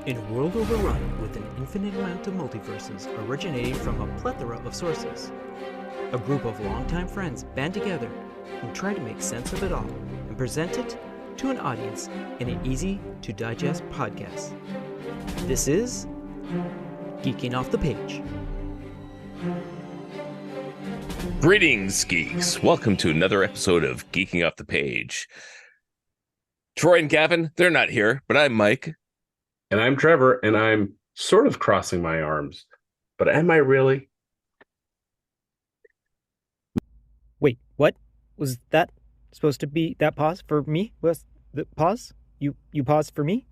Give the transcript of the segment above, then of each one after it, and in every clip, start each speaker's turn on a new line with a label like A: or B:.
A: In a world overrun with an infinite amount of multiverses originating from a plethora of sources, a group of longtime friends band together and try to make sense of it all and present it to an audience in an easy-to-digest podcast. This is Geeking Off The Page.
B: Greetings, geeks. Welcome to another episode of Geeking Off The Page. Troy and Gavin, they're not here, but I'm Mike.
C: And I'm Trevor, and I'm sort of crossing my arms. But am I really?
A: Wait, what? Was that supposed to be that pause for me? Was the pause? You paused for me?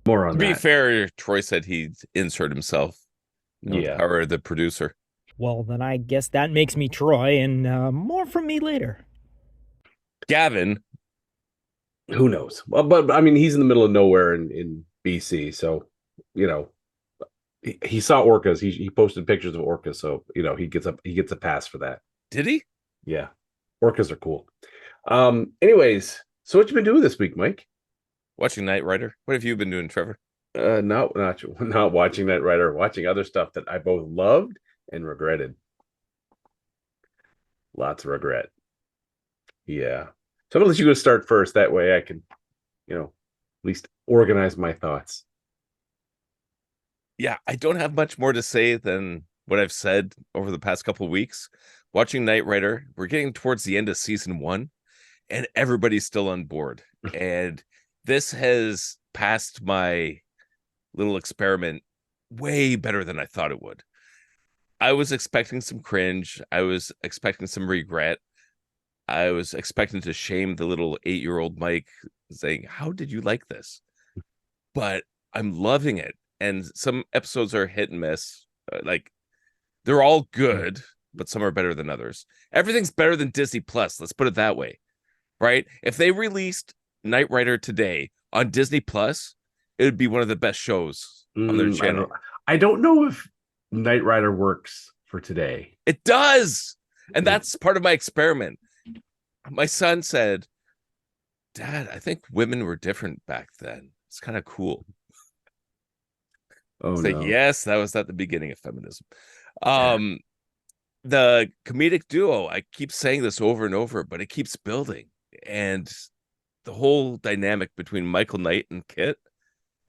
C: More on
B: To
C: that.
B: be fair, Troy said he'd insert himself.
C: Yeah.
B: Power of the producer.
A: Well, then I guess that makes me Troy, and more from me later.
B: Gavin.
C: Who knows? Well, but I mean, he's in the middle of nowhere in BC, so you know, he saw orcas. He posted pictures of orcas, so you know he gets a pass for that.
B: Did he?
C: Yeah, orcas are cool. Anyways, so what you been doing this week, Mike?
B: Watching Knight Rider. What have you been doing, Trevor?
C: Not watching Knight Rider. Watching other stuff that I both loved and regretted. Lots of regret. Yeah. So I'm gonna let you go start first. That way I can, at least organize my thoughts.
B: Yeah, I don't have much more to say than what I've said over the past couple of weeks. Watching Knight Rider, we're getting towards the end of season 1, and everybody's still on board. And this has passed my little experiment way better than I thought it would. I was expecting some cringe. I was expecting some regret. I was expecting to shame the little 8-year-old Mike, saying, how did you like this? But I'm loving it. And some episodes are hit and miss. Like, they're all good, but some are better than others. Everything's better than Disney Plus. Let's put it that way, right? If they released Knight Rider today on Disney Plus, it would be one of the best shows on their channel.
C: I don't know if Knight Rider works for today.
B: It does. And that's part of my experiment. My son said, Dad, I think women were different back then. It's kind of cool.
C: Oh,
B: no. Yes, that was at the beginning of feminism. The comedic duo, I keep saying this over and over, but it keeps building. And the whole dynamic between Michael Knight and Kit,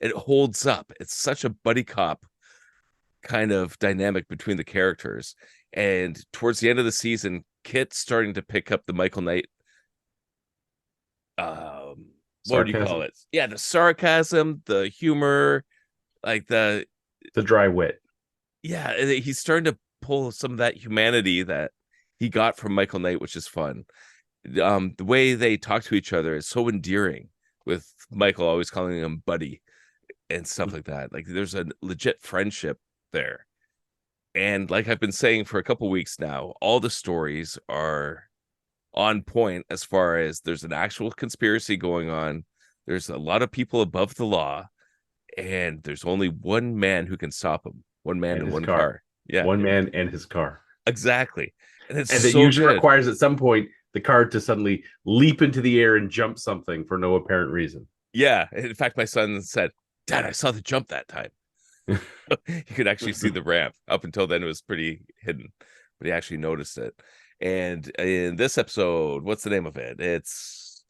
B: it holds up. It's such a buddy cop kind of dynamic between the characters. And towards the end of the season, Kit's starting to pick up the Michael Knight what do you call it? Yeah, the sarcasm, the humor, like the
C: dry wit.
B: Yeah, he's starting to pull some of that humanity that he got from Michael Knight, which is fun. The way they talk to each other is so endearing, with Michael always calling him buddy and stuff like that. Like, there's a legit friendship there. And like I've been saying for a couple weeks now, all the stories are on point as far as there's an actual conspiracy going on. There's a lot of people above the law, and there's only one man who can stop them. One man and one car. Yeah.
C: One man and his car.
B: Exactly. And it
C: usually requires at some point the car to suddenly leap into the air and jump something for no apparent reason.
B: Yeah. In fact, my son said, Dad, I saw the jump that time. He could actually see the ramp. Up until then, it was pretty hidden, but he actually noticed it. And in this episode, what's the name of it? It's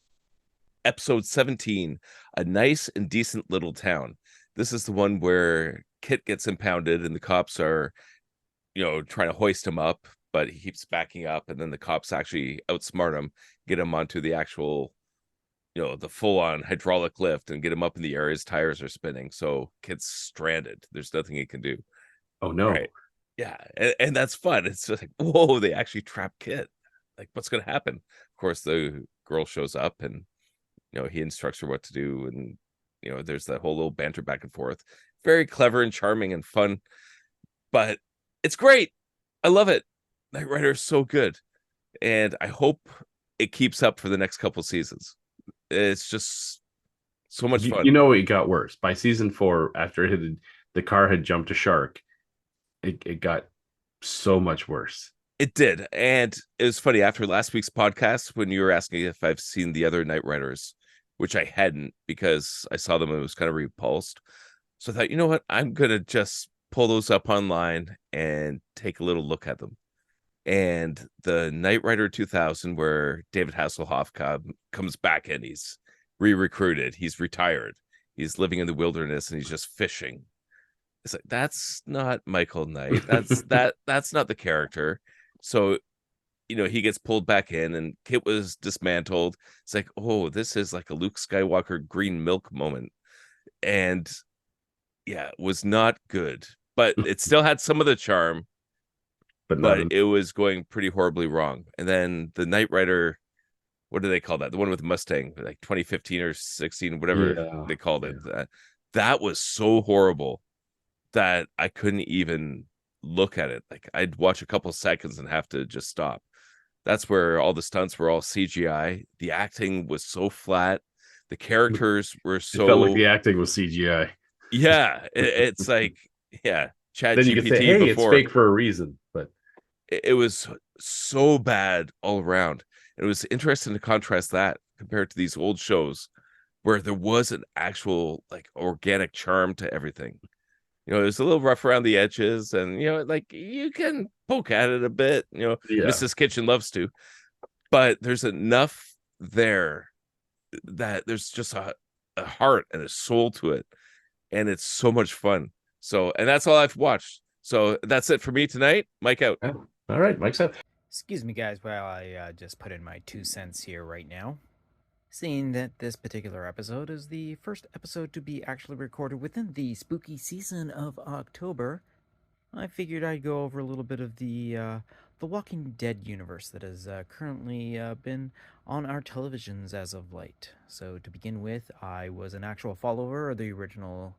B: episode 17, A Nice and Decent Little Town. This is the one where Kit gets impounded and the cops are, trying to hoist him up, but he keeps backing up. And then the cops actually outsmart him, get him onto the actual, the full-on hydraulic lift and get him up in the air. His tires are spinning. So Kit's stranded. There's nothing he can do.
C: Oh, no.
B: Right. Yeah. And that's fun. It's just like, whoa, they actually trapped Kit. Like, what's going to happen? Of course, the girl shows up and, he instructs her what to do. And, there's that whole little banter back and forth. Very clever and charming and fun. But it's great. I love it. Knight Rider is so good. And I hope it keeps up for the next couple seasons. It's just so much fun.
C: It got worse. By season 4, after the car had jumped a shark, it got so much worse.
B: It did. And it was funny, after last week's podcast, when you were asking if I've seen the other Knight Riders, which I hadn't because I saw them and was kind of repulsed. So I thought, you know what? I'm gonna just pull those up online and take a little look at them. And the Knight Rider 2000, where David Hasselhoff comes back and he's re-recruited, he's retired, he's living in the wilderness, and he's just fishing. It's like, that's not Michael Knight. That's not the character. So he gets pulled back in, and Kit was dismantled. It's like, oh, this is like a Luke Skywalker green milk moment. And yeah, it was not good, but it still had some of the charm,
C: but
B: but it was going pretty horribly wrong. And then the Knight Rider, what do they call that? The one with the Mustang, like 2015 or 16, whatever they called it. That was so horrible that I couldn't even look at it. Like, I'd watch a couple seconds and have to just stop. That's where all the stunts were all CGI. The acting was so flat. The characters were so.
C: It felt like the acting was CGI.
B: Yeah, it's like, yeah, Chat
C: then
B: GPT
C: you could say, hey,
B: before.
C: it's fake for a reason, but
B: it was so bad all around. It was interesting to contrast that compared to these old shows where there was an actual like organic charm to everything. It was a little rough around the edges, and like, you can poke at it a bit. Mrs. Kitchen loves to, but there's enough there that there's just a heart and a soul to it, and it's so much fun. So, and that's all I've watched. So that's it for me tonight. Mike out.
C: Oh, all right, Mike's out.
A: Excuse me, guys, while I just put in my 2 cents here right now. Seeing that this particular episode is the first episode to be actually recorded within the spooky season of October, I figured I'd go over a little bit of the Walking Dead universe that has currently been on our televisions as of late. So to begin with, I was an actual follower of the original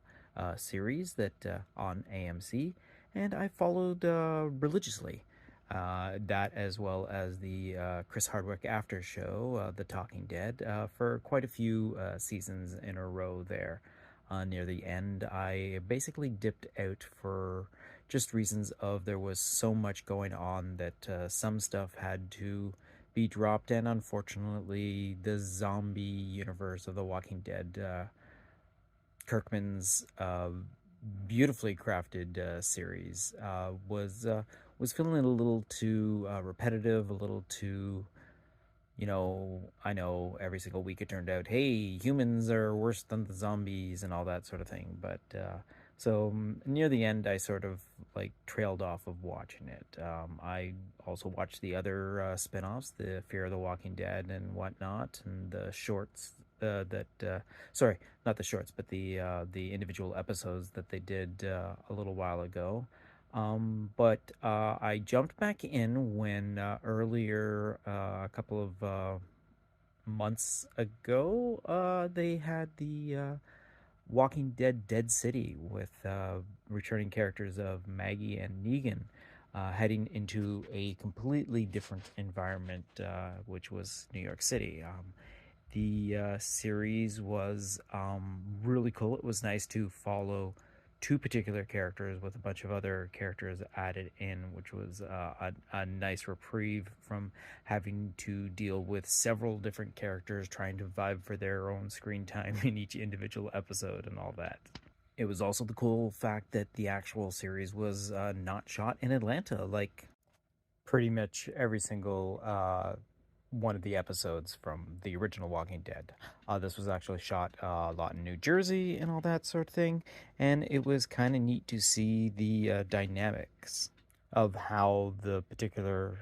A: series that on AMC, and I followed religiously. That, as well as the Chris Hardwick after show, The Talking Dead, for quite a few seasons in a row there. Near the end, I basically dipped out for just reasons of there was so much going on that some stuff had to be dropped, and unfortunately the zombie universe of The Walking Dead, Kirkman's beautifully crafted series, was feeling a little too repetitive, a little too, I know every single week it turned out, hey, humans are worse than the zombies and all that sort of thing. But so near the end, I sort of like trailed off of watching it. I also watched the other spin-offs, the Fear of the Walking Dead and whatnot, and the shorts sorry, not the shorts, but the individual episodes that they did a little while ago. But I jumped back in when earlier, a couple of months ago, they had the Walking Dead Dead City with returning characters of Maggie and Negan, heading into a completely different environment, which was New York City. The series was really cool. It was nice to follow two particular characters with a bunch of other characters added in, which was a nice reprieve from having to deal with several different characters trying to vibe for their own screen time in each individual episode and all that. It was also the cool fact that the actual series was not shot in Atlanta, like pretty much every single one of the episodes from the original Walking Dead. This was actually shot a lot in New Jersey and all that sort of thing, and it was kind of neat to see the dynamics of how the particular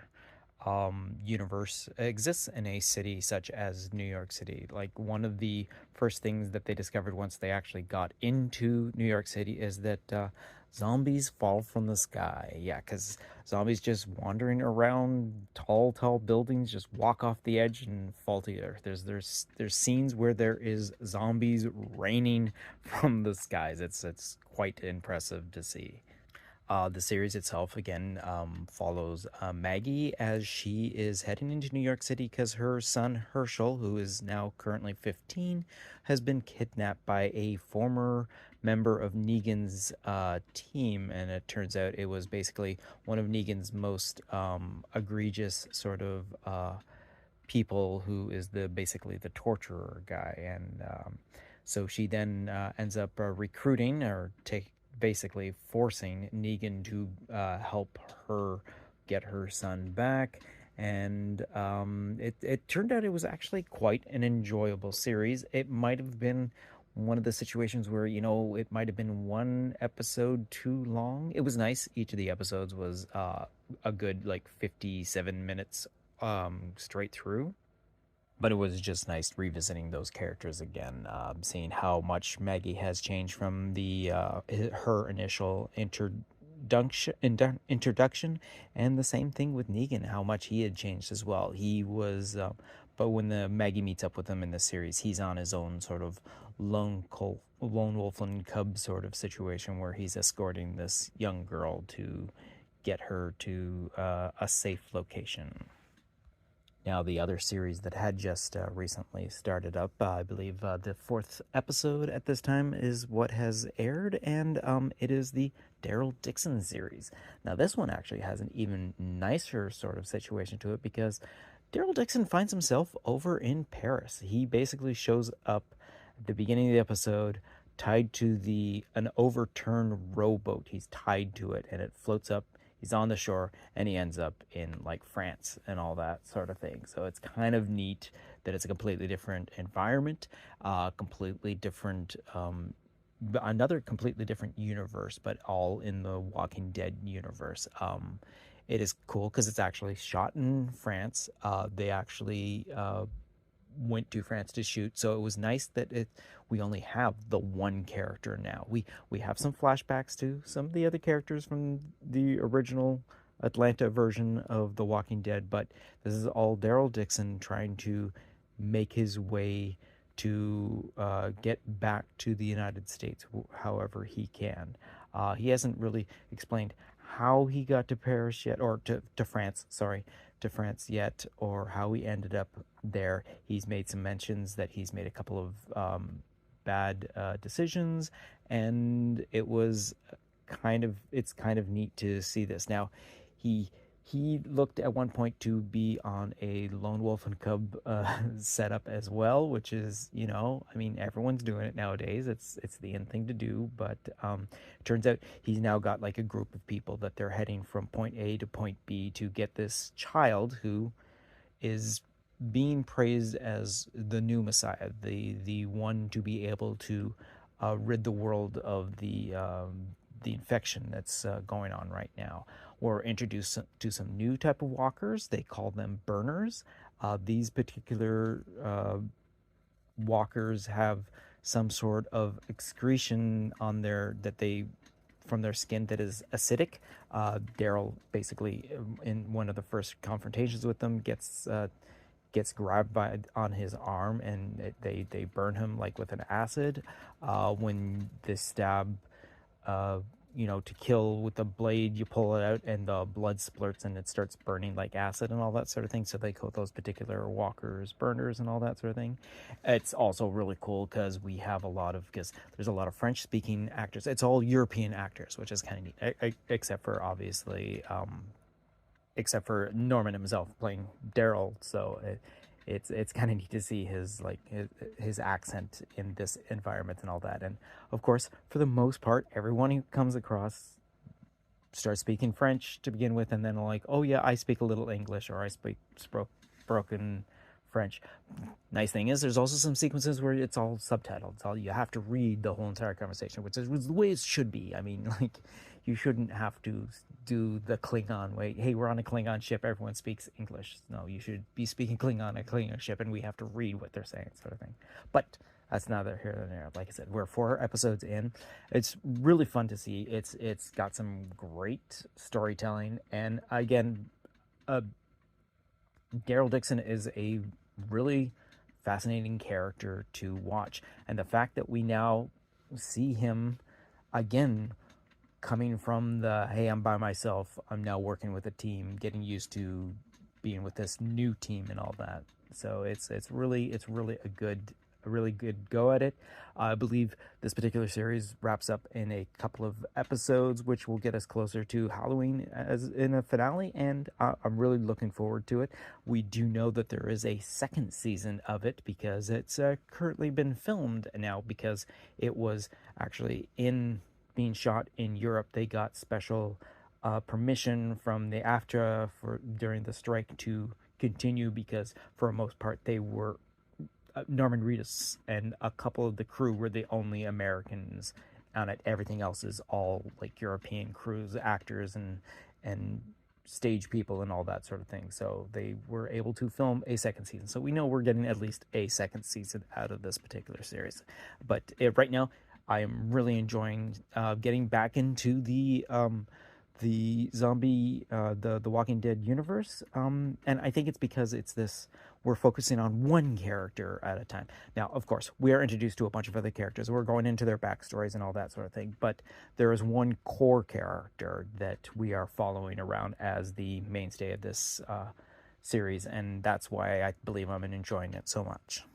A: universe exists in a city such as New York City. Like, one of the first things that they discovered once they actually got into New York City is that zombies fall from the sky. Yeah, because zombies just wandering around tall buildings just walk off the edge and fall to the earth. There's scenes where there is zombies raining from the skies. It's quite impressive to see. The series itself, again, follows Maggie as she is heading into New York City because her son Herschel, who is now currently 15, has been kidnapped by a former member of Negan's team, and it turns out it was basically one of Negan's most egregious sort of people, who is basically the torturer guy. And So she then ends up recruiting or basically forcing Negan to help her get her son back. And it turned out it was actually quite an enjoyable series. It might have been one of the situations where, it might have been one episode too long. It was nice. Each of the episodes was a good, like, 57 minutes straight through. But it was just nice revisiting those characters again, seeing how much Maggie has changed from her initial introduction, and the same thing with Negan, how much he had changed as well. He was, but when the Maggie meets up with him in the series, he's on his own sort of lone wolf and cub sort of situation where he's escorting this young girl to get her to a safe location. Now, the other series that had just recently started up, I believe the 4th episode at this time is what has aired, and it is the Daryl Dixon series. Now, this one actually has an even nicer sort of situation to it because Daryl Dixon finds himself over in Paris. He basically shows up at the beginning of the episode tied to an overturned rowboat. He's tied to it, and it floats up. He's on the shore, and he ends up in, like, France and all that sort of thing. So it's kind of neat that it's a completely different environment, completely different, another completely different universe, but all in the Walking Dead universe. It is cool because it's actually shot in France. They actually went to France to shoot, so it was nice that we only have the one character now. We have some flashbacks to some of the other characters from the original Atlanta version of The Walking Dead, but this is all Daryl Dixon trying to make his way to get back to the United States however he can. He hasn't really explained how he got to Paris yet, or to France, sorry, to France yet, or how he ended up there. He's made some mentions that he's made a couple of bad decisions, and it's kind of neat to see this. Now, he looked at one point to be on a lone wolf and cub setup as well, which is, I mean, everyone's doing it nowadays. It's the in thing to do, but turns out he's now got like a group of people that they're heading from point A to point B to get this child who is being praised as the new Messiah, the one to be able to rid the world of the infection that's going on right now. We're introduced to some new type of walkers. They call them burners. These particular walkers have some sort of excretion on from their skin that is acidic. Daryl basically, in one of the first confrontations with them, gets grabbed on his arm, and they burn him like with an acid. When they stab, to kill with the blade, you pull it out and the blood splurts and it starts burning like acid and all that sort of thing. So they call those particular walkers burners and all that sort of thing. It's also really cool because because there's a lot of French speaking actors. It's all European actors, which is kind of neat, except for obviously, except for Norman himself playing Daryl. So it's kind of neat to see his accent in this environment and all that. And of course, for the most part, everyone who comes across starts speaking French to begin with, and then like, oh yeah, I speak a little English, or I speak broken French. Nice thing is there's also some sequences where it's all subtitled. It's all, you have to read the whole entire conversation, which is the way it should be. I mean, like, you shouldn't have to do the Klingon way. Hey, we're on a Klingon ship, everyone speaks English. No, you should be speaking Klingon on a Klingon ship, and we have to read what they're saying, sort of thing. But that's neither here nor there. Like I said, we're 4 episodes in. It's really fun to see. It's got some great storytelling, and again, Daryl Dixon is a really fascinating character to watch, and the fact that we now see him again coming from the, hey, I'm by myself, I'm now working with a team, getting used to being with this new team and all that. So it's really a good a really good go at it. I believe this particular series wraps up in a couple of episodes, which will get us closer to Halloween as in a finale, and I'm really looking forward to it. We do know that there is a second season of it because it's currently been filmed now, because it was actually being shot in Europe. They got special permission from the AFTRA for during the strike to continue, because for the most part they were Norman Reedus and a couple of the crew were the only Americans on it. Everything else is all like European crews, actors, and stage people and all that sort of thing. So they were able to film a second season. So we know we're getting at least a second season out of this particular series. But right now, I am really enjoying getting back into the zombie, the Walking Dead universe, and I think it's because we're focusing on one character at a time. Now, of course, we are introduced to a bunch of other characters. We're going into their backstories and all that sort of thing, but there is one core character that we are following around as the mainstay of this series, and that's why I believe I'm enjoying it so much.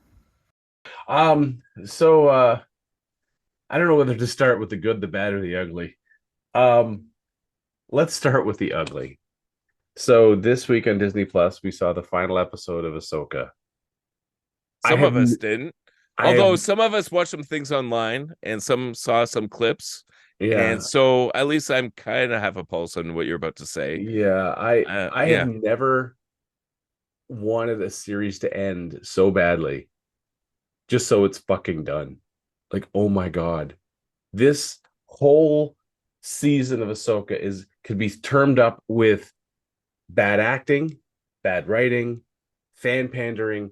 C: So I don't know whether to start with the good, the bad, or the ugly. Let's start with the ugly. So this week on Disney Plus, we saw the final episode of Asoka.
B: Some of us didn't. Although some of us watched some things online and some saw some clips.
C: Yeah.
B: And so at least I'm kind of have a pulse on what you're about to say.
C: Yeah. I have never wanted a series to end so badly. Just so it's fucking done. Like, oh my God. This whole season of Asoka could be termed up with bad acting, bad writing, fan pandering,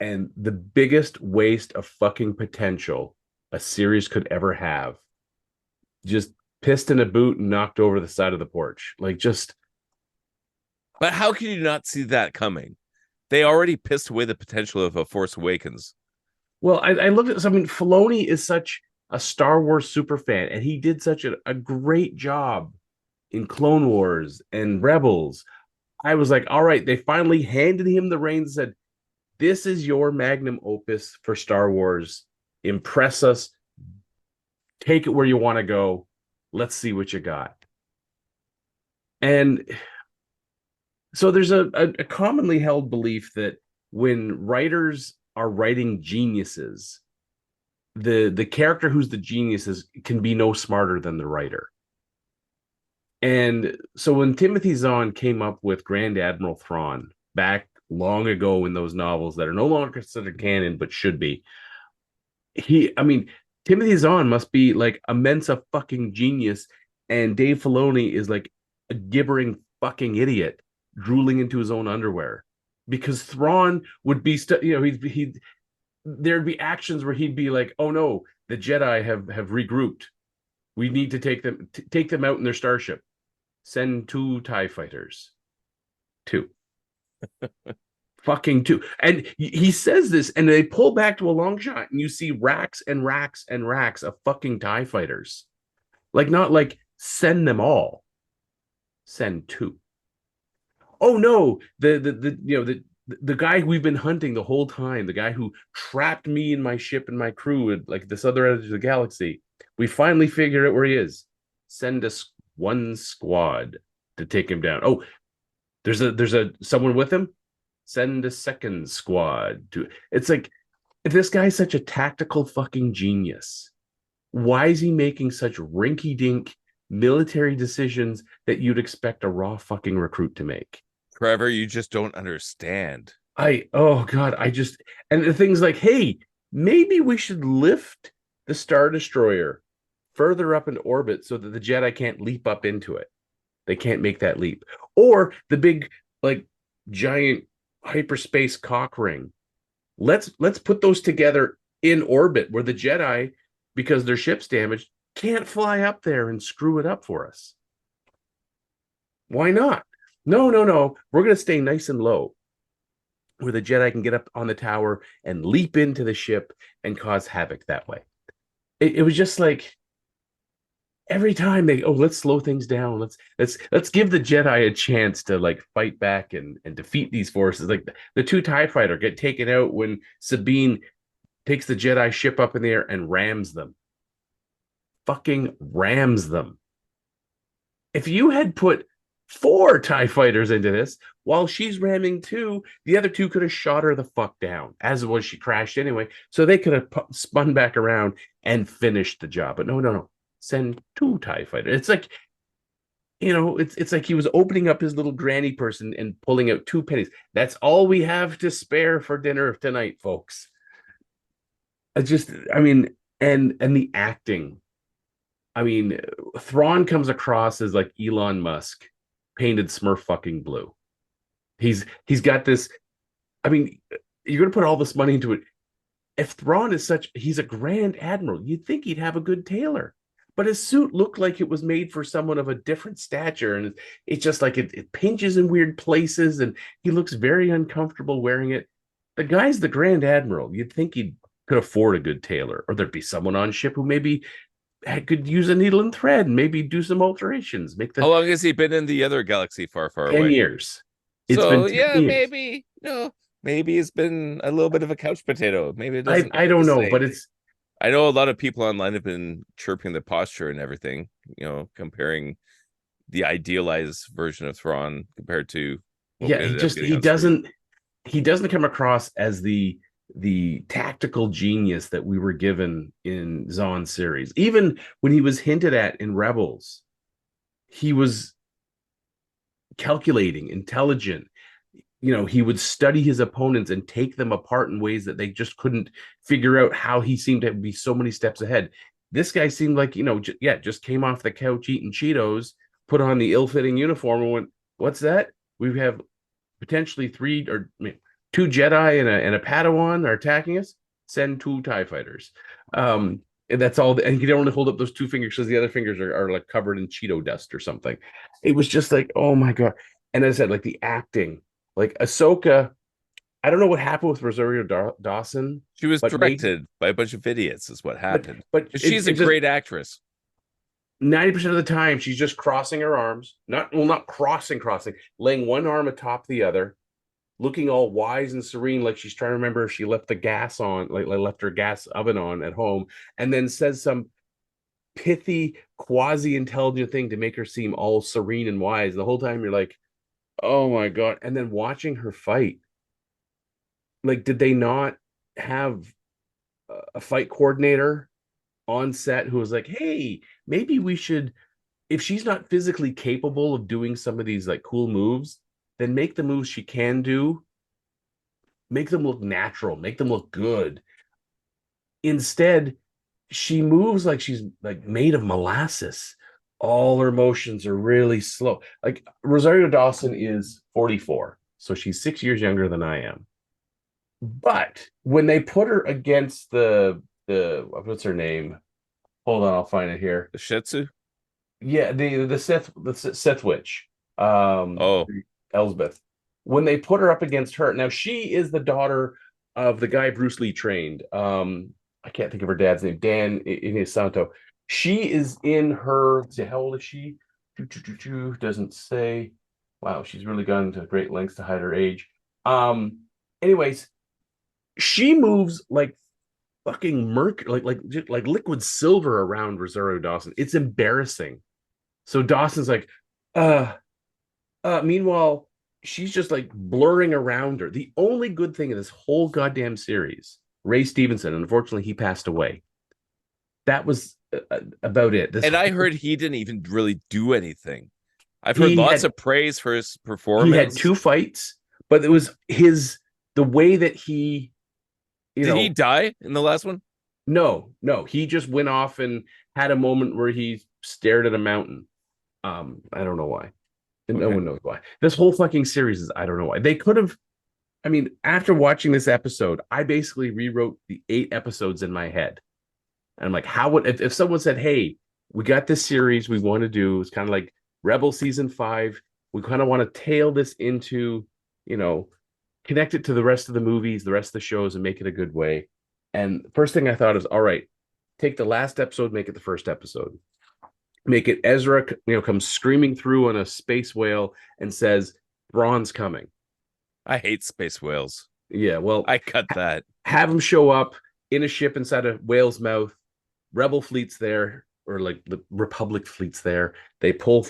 C: and the biggest waste of fucking potential a series could ever have. Just pissed in a boot and knocked over the side of the porch. Like, just.
B: But how can you not see that coming? They already pissed away the potential of A Force Awakens.
C: Well, I looked at. I mean, Filoni is such a Star Wars super fan, and he did such a great job in Clone Wars and Rebels. I was like, all right, they finally handed him the reins and said, this is your magnum opus for Star Wars. Impress us. Take it where you want to go. Let's see what you got. And so there's a commonly held belief that when writers are writing geniuses, the character who's the genius can be no smarter than the writer. And so when Timothy Zahn came up with Grand Admiral Thrawn back long ago in those novels that are no longer considered canon but should be, Timothy Zahn must be like a Mensa fucking genius, and Dave Filoni is like a gibbering fucking idiot drooling into his own underwear, because Thrawn would be there'd be actions where he'd be like, oh no, the Jedi have regrouped. We need to take them out in their starship. Send 2 TIE fighters. 2. Fucking 2. And he says this, and they pull back to a long shot, and you see racks and racks and racks of fucking TIE fighters. Like, not like send them all. Send 2. Oh no, the guy we've been hunting the whole time, the guy who trapped me and my ship and my crew at like this other edge of the galaxy, we finally figured out where he is. Send us 1 squad to take him down. Oh, there's someone with him. Send a 2nd squad to. It's like, if this guy's such a tactical fucking genius, why is he making such rinky-dink military decisions that you'd expect a raw fucking recruit to make?
B: Trevor, you just don't understand.
C: And the thing's like, hey, maybe we should lift the Star Destroyer further up in orbit so that the Jedi can't leap up into it. They can't make that leap. Or the big, like, giant hyperspace cock ring. Let's put those together in orbit where the Jedi, because their ship's damaged, can't fly up there and screw it up for us. Why not? No. We're going to stay nice and low where the Jedi can get up on the tower and leap into the ship and cause havoc that way. It was just like, every time let's slow things down. Let's give the Jedi a chance to like fight back and defeat these forces. Like the 2 TIE fighter get taken out when Sabine takes the Jedi ship up in the air and rams them. Fucking rams them. If you had put 4 TIE fighters into this, while she's ramming 2, the other 2 could have shot her the fuck down. As it was, she crashed anyway. So they could have spun back around and finished the job. But no. Send 2 TIE fighters. It's like, it's like he was opening up his little granny purse and pulling out 2 pennies. That's all we have to spare for dinner tonight, folks. And the acting. I mean, Thrawn comes across as like Elon Musk painted Smurf fucking blue. He's got this. I mean, you're gonna put all this money into it. If Thrawn is he's a grand admiral, you'd think he'd have a good tailor. But his suit looked like it was made for someone of a different stature, and it's just like it pinches in weird places, and he looks very uncomfortable wearing it. The guy's the grand admiral. You'd think he could afford a good tailor, or there'd be someone on ship who maybe could use a needle and thread and maybe do some alterations.
B: How long has he been in the other galaxy far
C: 10
B: away?
C: years.
B: It's been 10 years. Maybe it's been a little bit of a couch potato. Maybe it doesn't.
C: I don't know, but
B: I know a lot of people online have been chirping the posture and everything, comparing the idealized version of Thrawn compared to
C: he doesn't come across as the tactical genius that we were given in Zahn's series. Even when he was hinted at in Rebels, he was calculating, intelligent. He would study his opponents and take them apart in ways that they just couldn't figure out how he seemed to be so many steps ahead. This guy seemed like, just came off the couch eating Cheetos, put on the ill-fitting uniform and went, what's that? We have potentially 2 Jedi and a Padawan are attacking us. Send 2 TIE fighters. And that's all. And you don't want to hold up those 2 fingers because the other fingers are like covered in Cheeto dust or something. It was just like, oh my God. And as I said, like the acting, like Asoka, I don't know what happened with Rosario Dawson.
B: She was directed by a bunch of idiots, is what happened.
C: But
B: she's a great actress.
C: 90% of the time, she's just crossing her arms. Not crossing, laying one arm atop the other, looking all wise and serene, like she's trying to remember if she left the gas on, like left her gas oven on at home, and then says some pithy, quasi-intelligent thing to make her seem all serene and wise. The whole time you're like, oh my God. And then watching her fight, like, did they not have a fight coordinator on set who was like, hey, maybe we should, if she's not physically capable of doing some of these like cool moves, then make the moves she can do, make them look natural, make them look good. Instead, she moves like she's like made of molasses. All her motions are really slow. Like Rosario Dawson is 44, so she's 6 years younger than I am. But when they put her against the what's her name? Hold on, I'll find it here.
B: The Shih Tzu?
C: Yeah, the Sith witch. Elsbeth. When they put her up against her, now she is the daughter of the guy Bruce Lee trained. I can't think of her dad's name. Dan Inisanto. She is in her. How old is she? Doesn't say. Wow, she's really gone to great lengths to hide her age. Anyways, she moves like fucking mercury, like liquid silver around Rosario Dawson. It's embarrassing. So Dawson's like, meanwhile, she's just like blurring around her. The only good thing in this whole goddamn series, Ray Stevenson, and unfortunately he passed away. That was about it.
B: I heard he didn't even really do anything. I've heard lots of praise for his performance.
C: He had 2 fights, but it was the way that he.
B: Did he die in the last one?
C: No. He just went off and had a moment where he stared at a mountain. I don't know why. Okay. No one knows why. This whole fucking series is, I don't know why. They could have. I mean, after watching this episode, I basically rewrote the 8 episodes in my head. And I'm like, how would if someone said, hey, we got this series we want to do, it's kind of like Rebel season 5. We kind of want to tail this into, connect it to the rest of the movies, the rest of the shows, and make it a good way. And the first thing I thought is, all right, take the last episode, make it the first episode. Make it Ezra, comes screaming through on a space whale and says, Thrawn's coming.
B: I hate space whales.
C: Yeah, well,
B: I cut that.
C: Have him show up. in a ship inside a whale's mouth. Rebel fleet's there, or like the Republic fleet's there. They pull,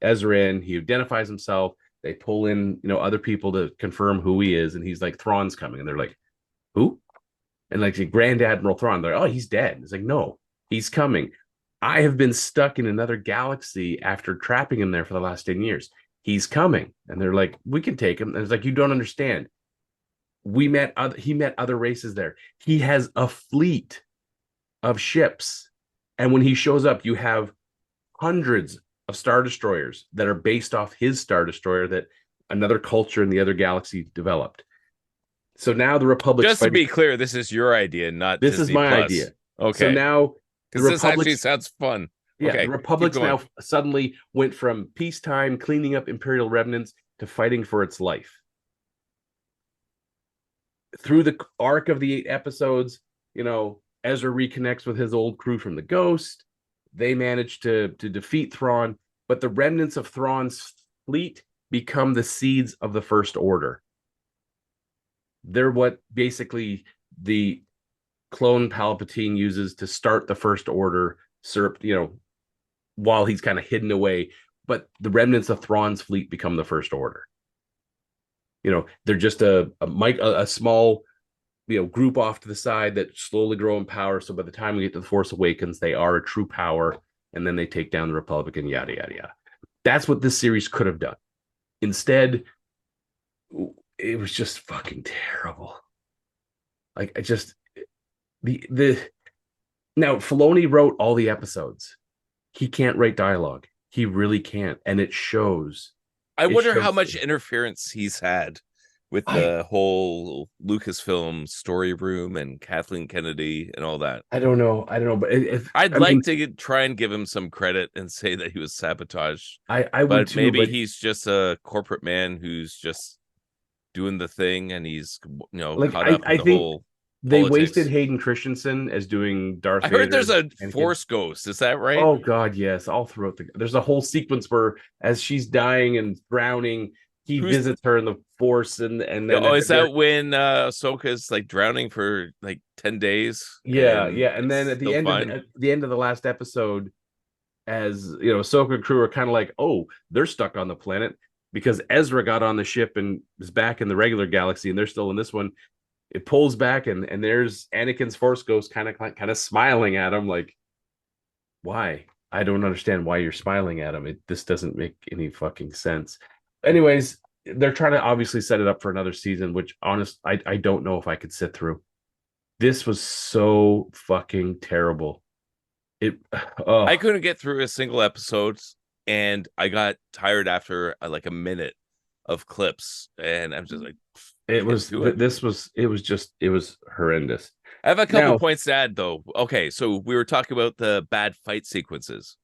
C: Ezra in. He identifies himself. They pull in, other people to confirm who he is, and he's like, Thrawn's coming, and they're like, who? And like the Grand Admiral Thrawn, they're like, oh, he's dead. It's like, no, he's coming. I have been stuck in another galaxy after trapping him there for the last 10 years. He's coming. And they're like, we can take him. And it's like, you don't understand. He met other races there. He has a fleet of ships. And when he shows up, you have hundreds of Star Destroyers that are based off his Star Destroyer that another culture in the other galaxy developed. So now the Republic.
B: Just to be clear, this is your idea, not
C: this
B: Disney
C: is my
B: Plus.
C: idea.
B: Okay.
C: So now
B: because this actually sounds fun.
C: Yeah,
B: okay,
C: the Republic's now suddenly went from peacetime, cleaning up Imperial remnants, to fighting for its life. Through the arc of the 8 episodes, Ezra reconnects with his old crew from the Ghost. They manage to defeat Thrawn, but the remnants of Thrawn's fleet become the seeds of the First Order. They're what basically the clone Palpatine uses to start the First Order, while he's kind of hidden away. But the remnants of Thrawn's fleet become the First Order. They're just a small, group off to the side that slowly grow in power. So by the time we get to the Force Awakens, they are a true power, and then they take down the Republic and yada yada yada. That's what this series could have done. Instead, it was just fucking terrible. Like, now Filoni wrote all the episodes. He can't write dialogue. He really can't, and it shows.
B: I wonder how much interference he's had with the whole Lucasfilm story room and Kathleen Kennedy and all that.
C: I don't know, but
B: I'd like to try and give him some credit and say that he was sabotaged.
C: I would
B: but
C: too,
B: maybe he's just a corporate man who's just doing the thing, and he's caught up in the whole.
C: They
B: politics.
C: wasted Hayden Christensen as doing Darth Vader.
B: I heard there's a Force ghost. Is that right?
C: Oh God, yes. All throughout there's a whole sequence where, as she's dying and drowning, he visits her in the Force, and then
B: is that when Ahsoka's like drowning for like 10 days?
C: Yeah, and then at the end of the last episode, as Ahsoka crew are kind of like, oh, they're stuck on the planet because Ezra got on the ship and is back in the regular galaxy, and they're still in this one. It pulls back, and there's Anakin's Force ghost kind of smiling at him, like, why? I don't understand why you're smiling at him. This doesn't make any fucking sense. Anyways, they're trying to obviously set it up for another season, which I don't know if I could sit through. This was so fucking terrible. I
B: couldn't get through a single episode, and I got tired after like a minute of clips, and I'm just like, it was
C: horrendous.
B: I have a couple points to add, though. Okay, so we were talking about the bad fight sequences,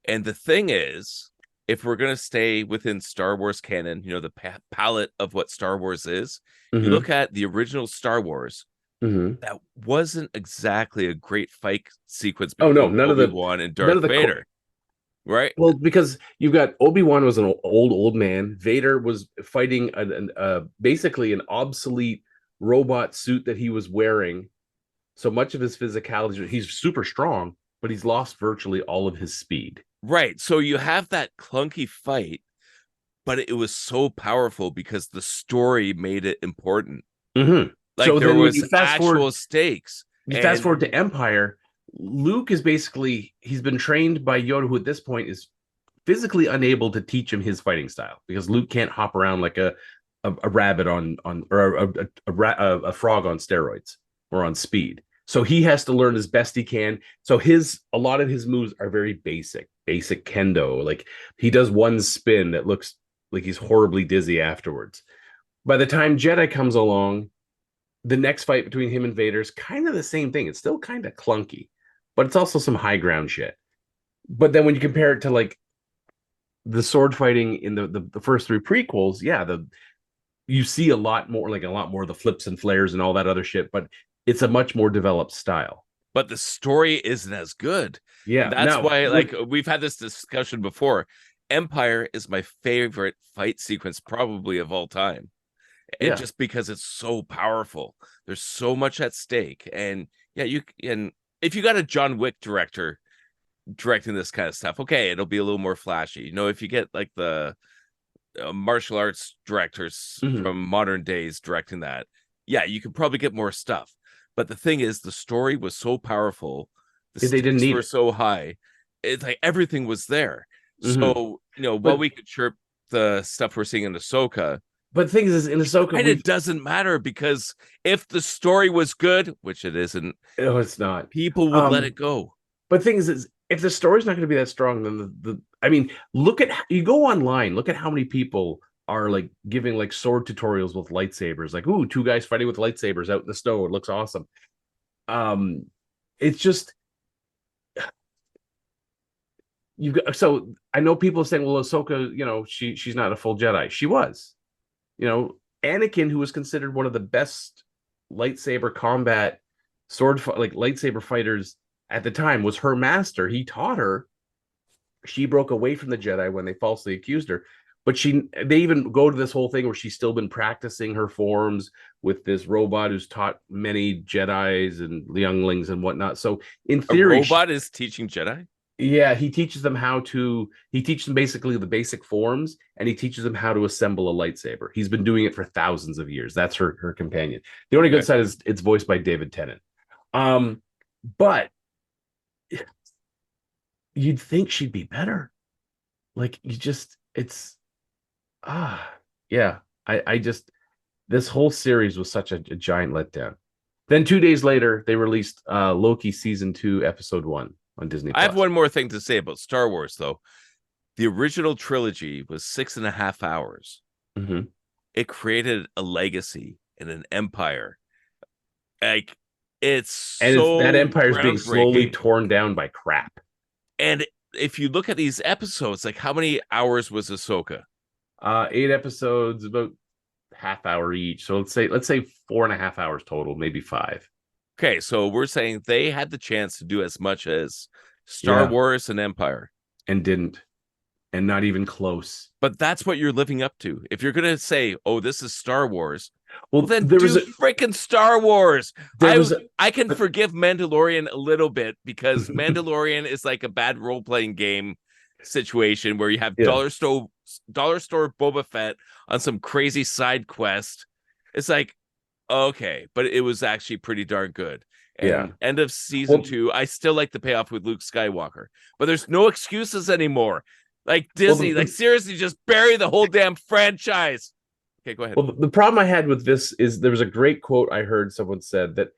B: and the thing is, if we're going to stay within Star Wars canon, the palette of what Star Wars is, you look at the original Star Wars, that wasn't exactly a great fight sequence between Obi-Wan and Darth Vader. Right.
C: Well, because you've got Obi-Wan was an old man. Vader was fighting basically an obsolete robot suit that he was wearing. So much of his physicality, he's super strong, but he's lost virtually all of his speed.
B: Right. So you have that clunky fight, but it was so powerful because the story made it important.
C: Mm-hmm.
B: Like, so there was actual stakes.
C: You fast forward to Empire. Luke is basically, he's been trained by Yoda, who at this point is physically unable to teach him his fighting style, because Luke can't hop around like a rabbit or a frog on steroids or on speed. So he has to learn as best he can. So a lot of his moves are very basic kendo. Like, he does one spin that looks like he's horribly dizzy afterwards. By the time Jedi comes along, the next fight between him and Vader is kind of the same thing. It's still kind of clunky, but it's also some high ground shit. But then when you compare it to like the sword fighting in the first 3 prequels, you see a lot more of the flips and flares and all that other shit, but it's a much more developed style.
B: But the story isn't as good.
C: Yeah.
B: That's why, like, we've had this discussion before. Empire is my favorite fight sequence probably of all time. and
C: Yeah.
B: just because it's so powerful, there's so much at stake. And yeah, and if you got a John Wick director directing this kind of stuff, okay, it'll be a little more flashy. If you get like the martial arts directors
C: Mhm.
B: from modern days directing that, yeah, you could probably get more stuff. But the thing is, the story was so powerful, the
C: They didn't
B: stakes
C: need
B: were
C: it.
B: so high. It's like everything was there.
C: Mhm.
B: So while
C: But
B: we could chirp the stuff we're seeing in Ahsoka,
C: but the thing is in Ahsoka,
B: and it doesn't matter, because if the story was good, which it isn't,
C: it's not.
B: people would let it go.
C: But the thing is if the story's not going to be that strong, then the I mean, look at you go online, look at how many people are like giving like sword tutorials with lightsabers, like, ooh, two guys fighting with lightsabers out in the snow. It looks awesome. It's just you got, so I know people are saying, well, Ahsoka, she's not a full Jedi. She was, Anakin, who was considered one of the best lightsaber combat like lightsaber fighters at the time, was her master. He taught her. She broke away from the Jedi when they falsely accused her. But they even go to this whole thing where she's still been practicing her forms with this robot who's taught many Jedis and younglings and whatnot. So in theory,
B: a robot is teaching Jedi.
C: Yeah, he teaches them basically the basic forms, and he teaches them how to assemble a lightsaber. He's been doing it for thousands of years. That's her companion. The only good side is it's voiced by David Tennant. But you'd think she'd be better. Like yeah. I just this whole series was such a giant letdown. Then 2 days later, they released Loki season 2, episode 1 on Disney+.
B: I have one more thing to say about Star Wars, though. The original trilogy was 6.5 hours.
C: Mm-hmm.
B: It created a legacy and an empire. Like,
C: that empire is being slowly torn down by crap.
B: And if you look at these episodes, like, how many hours was Ahsoka?
C: 8 episodes, about half hour each. So let's say 4.5 hours total, maybe 5.
B: Okay, so we're saying they had the chance to do as much as Star Wars and Empire.
C: And didn't. And not even close.
B: But that's what you're living up to. If you're going to say, oh, this is Star Wars,
C: well,
B: then do freaking Star Wars. I can forgive Mandalorian a little bit, because Mandalorian is like a bad role-playing game situation where you have dollar store Boba Fett on some crazy side quest. It's like, okay, but it was actually pretty darn good. And end of season 2, I still like the payoff with Luke Skywalker, but there's no excuses anymore. Like Disney, seriously, just bury the whole damn franchise. Okay, go ahead.
C: Well, the problem I had with this is there was a great quote I heard someone said that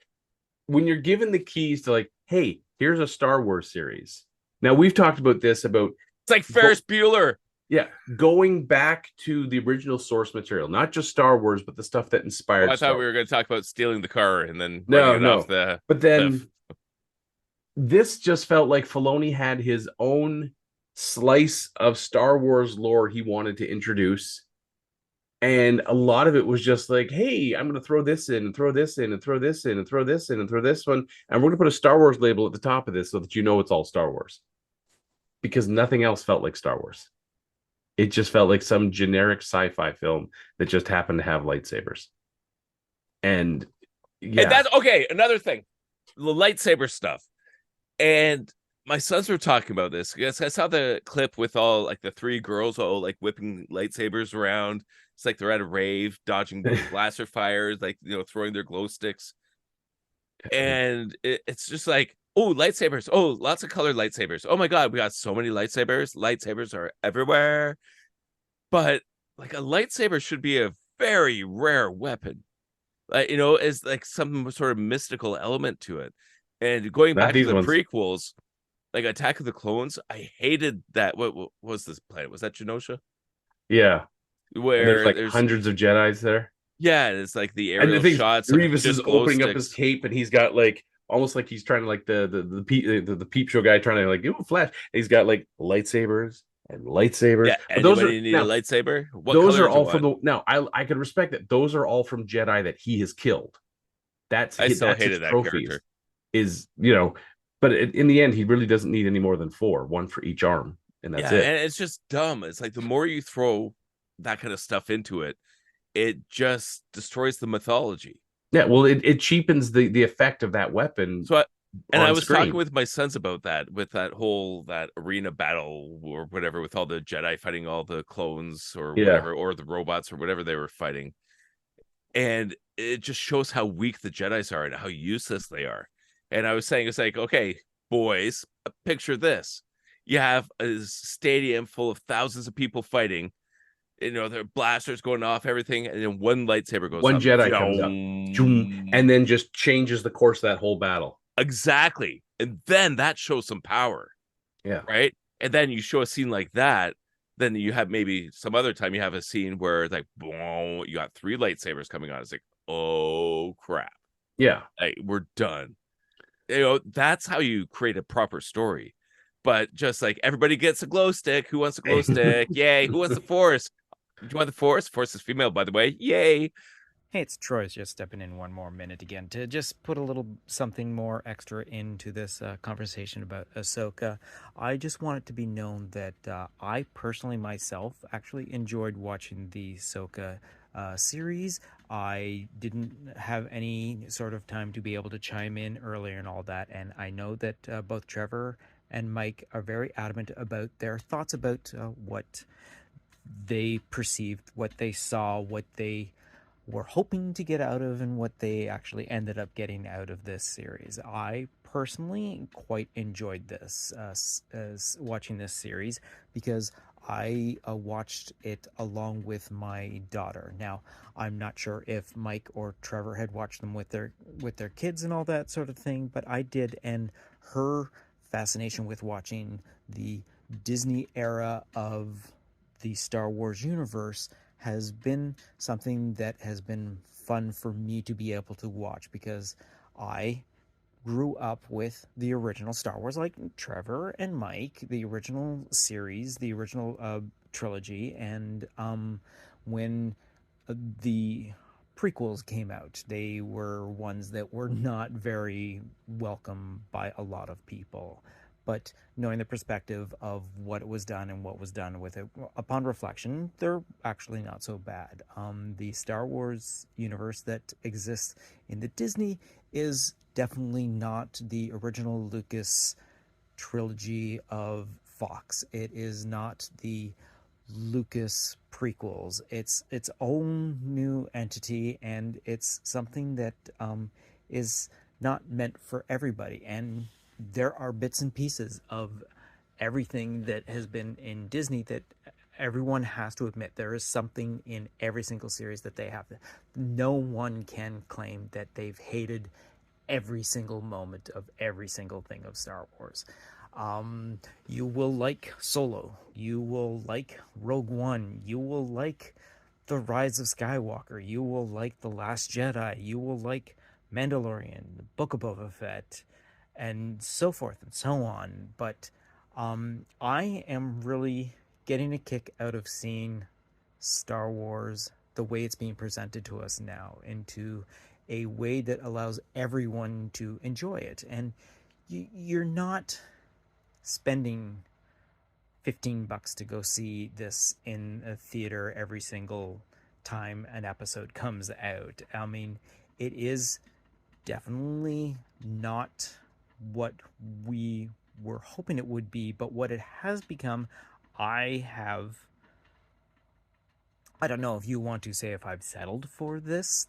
C: when you're given the keys to, like, hey, here's a Star Wars series. Now, we've talked about this it's
B: like Ferris Bueller.
C: Yeah, going back to the original source material, not just Star Wars, but the stuff that inspired.
B: I thought we were going to talk about stealing the car and then
C: off the. But then this just felt like Filoni had his own slice of Star Wars lore he wanted to introduce, and a lot of it was just like, hey, I'm going to throw this in and throw this in and throw this in and throw this in and throw this one, and we're going to put a Star Wars label at the top of this so that it's all Star Wars, because nothing else felt like Star Wars. It just felt like some generic sci-fi film that just happened to have lightsabers. And
B: that's okay. Another thing, the lightsaber stuff. And my sons were talking about this. Yes, I saw the clip with all like the 3 girls all like whipping lightsabers around. It's like they're at a rave, dodging blaster fires, like, throwing their glow sticks. And it's just like, oh, lightsabers. Oh, lots of colored lightsabers. Oh my God, we got so many lightsabers. Lightsabers are everywhere. But like, a lightsaber should be a very rare weapon. Like, is like some sort of mystical element to it. And going back to the prequels, like Attack of the Clones, I hated that. What was this planet? Was that Genosha?
C: Yeah.
B: Where
C: there's hundreds of Jedis there.
B: Yeah, it's like the aerial shots.
C: Grievous is opening up his cape, and he's got like almost like he's trying to, like the peep show guy trying to, like, flash. And he's got like lightsabers and lightsabers.
B: Yeah, but those need a lightsaber.
C: Those are all from the. Now, I could respect that. Those are all from Jedi that he has killed. I still hated that character. But in the end, he really doesn't need any more than 4, 1 for each arm, and that's it.
B: And it's just dumb. It's like the more you throw that kind of stuff into it, it just destroys the mythology.
C: Yeah, well, it cheapens the effect of that weapon
B: So I
C: on
B: was talking
C: screen.
B: with my sons about that, with that arena battle or whatever, with all the Jedi fighting all the clones or
C: Yeah,
B: whatever, or the robots or whatever they were fighting. And it just shows how weak the Jedis are and how useless they are. And I was saying, it's like, okay, boys, picture this. You have a stadium full of thousands of people fighting, their blasters going off, everything, and then one lightsaber goes
C: one
B: up.
C: Jedi comes up, and then just changes the course of that whole battle.
B: Exactly. And then that shows some power,
C: Yeah,
B: right? And then you show a scene like that, then you have maybe some other time you have a scene where it's like, boom, you got 3 lightsabers coming on. It's like, oh crap.
C: yeah.
B: Like, we're done. That's how you create a proper story. But just like everybody gets a glow stick. Who wants a glow stick? Yay. Who wants the force? Do you want the force? Force is female, by the way. Yay.
A: Hey, it's Troy's just stepping in one more minute again to just put a little something more extra into this conversation about Ahsoka. I just want it to be known that I personally myself actually enjoyed watching the Ahsoka series. I didn't have any sort of time to be able to chime in earlier and all that, and I know that both Trevor and Mike are very adamant about their thoughts about what they perceived, what they saw, what they were hoping to get out of, and what they actually ended up getting out of this series. I personally quite enjoyed this, watching this series, because I watched it along with my daughter. Now, I'm not sure if Mike or Trevor had watched them with their kids and all that sort of thing, but I did, and her fascination with watching the Disney era of the Star Wars universe has been something that has been fun for me to be able to watch, because I grew up with the original Star Wars, like Trevor and Mike, the original series, the original trilogy, and when the prequels came out, they were ones that were not very welcome by a lot of people. But knowing the perspective of what was done and what was done with it, upon reflection, they're actually not so bad. The Star Wars universe that exists in the Disney is definitely not the original Lucas trilogy of Fox. It is not the Lucas prequels. It's its own new entity, and it's something that is not meant for everybody. And there are bits and pieces of everything that has been in Disney that everyone has to admit there is something in every single series that they have. No one can claim that they've hated every single moment of every single thing of Star Wars. You will like Solo. You will like Rogue One. You will like The Rise of Skywalker. You will like The Last Jedi. You will like Mandalorian, The Book of Boba Fett, and so forth and so on. But I am really getting a kick out of seeing Star Wars the way it's being presented to us now, into a way that allows everyone to enjoy it. And you're not spending $15 to go see this in a theater every single time an episode comes out. I mean, it is definitely not what we were hoping it would be, but what it has become, I don't know if you want to say if I've settled for this,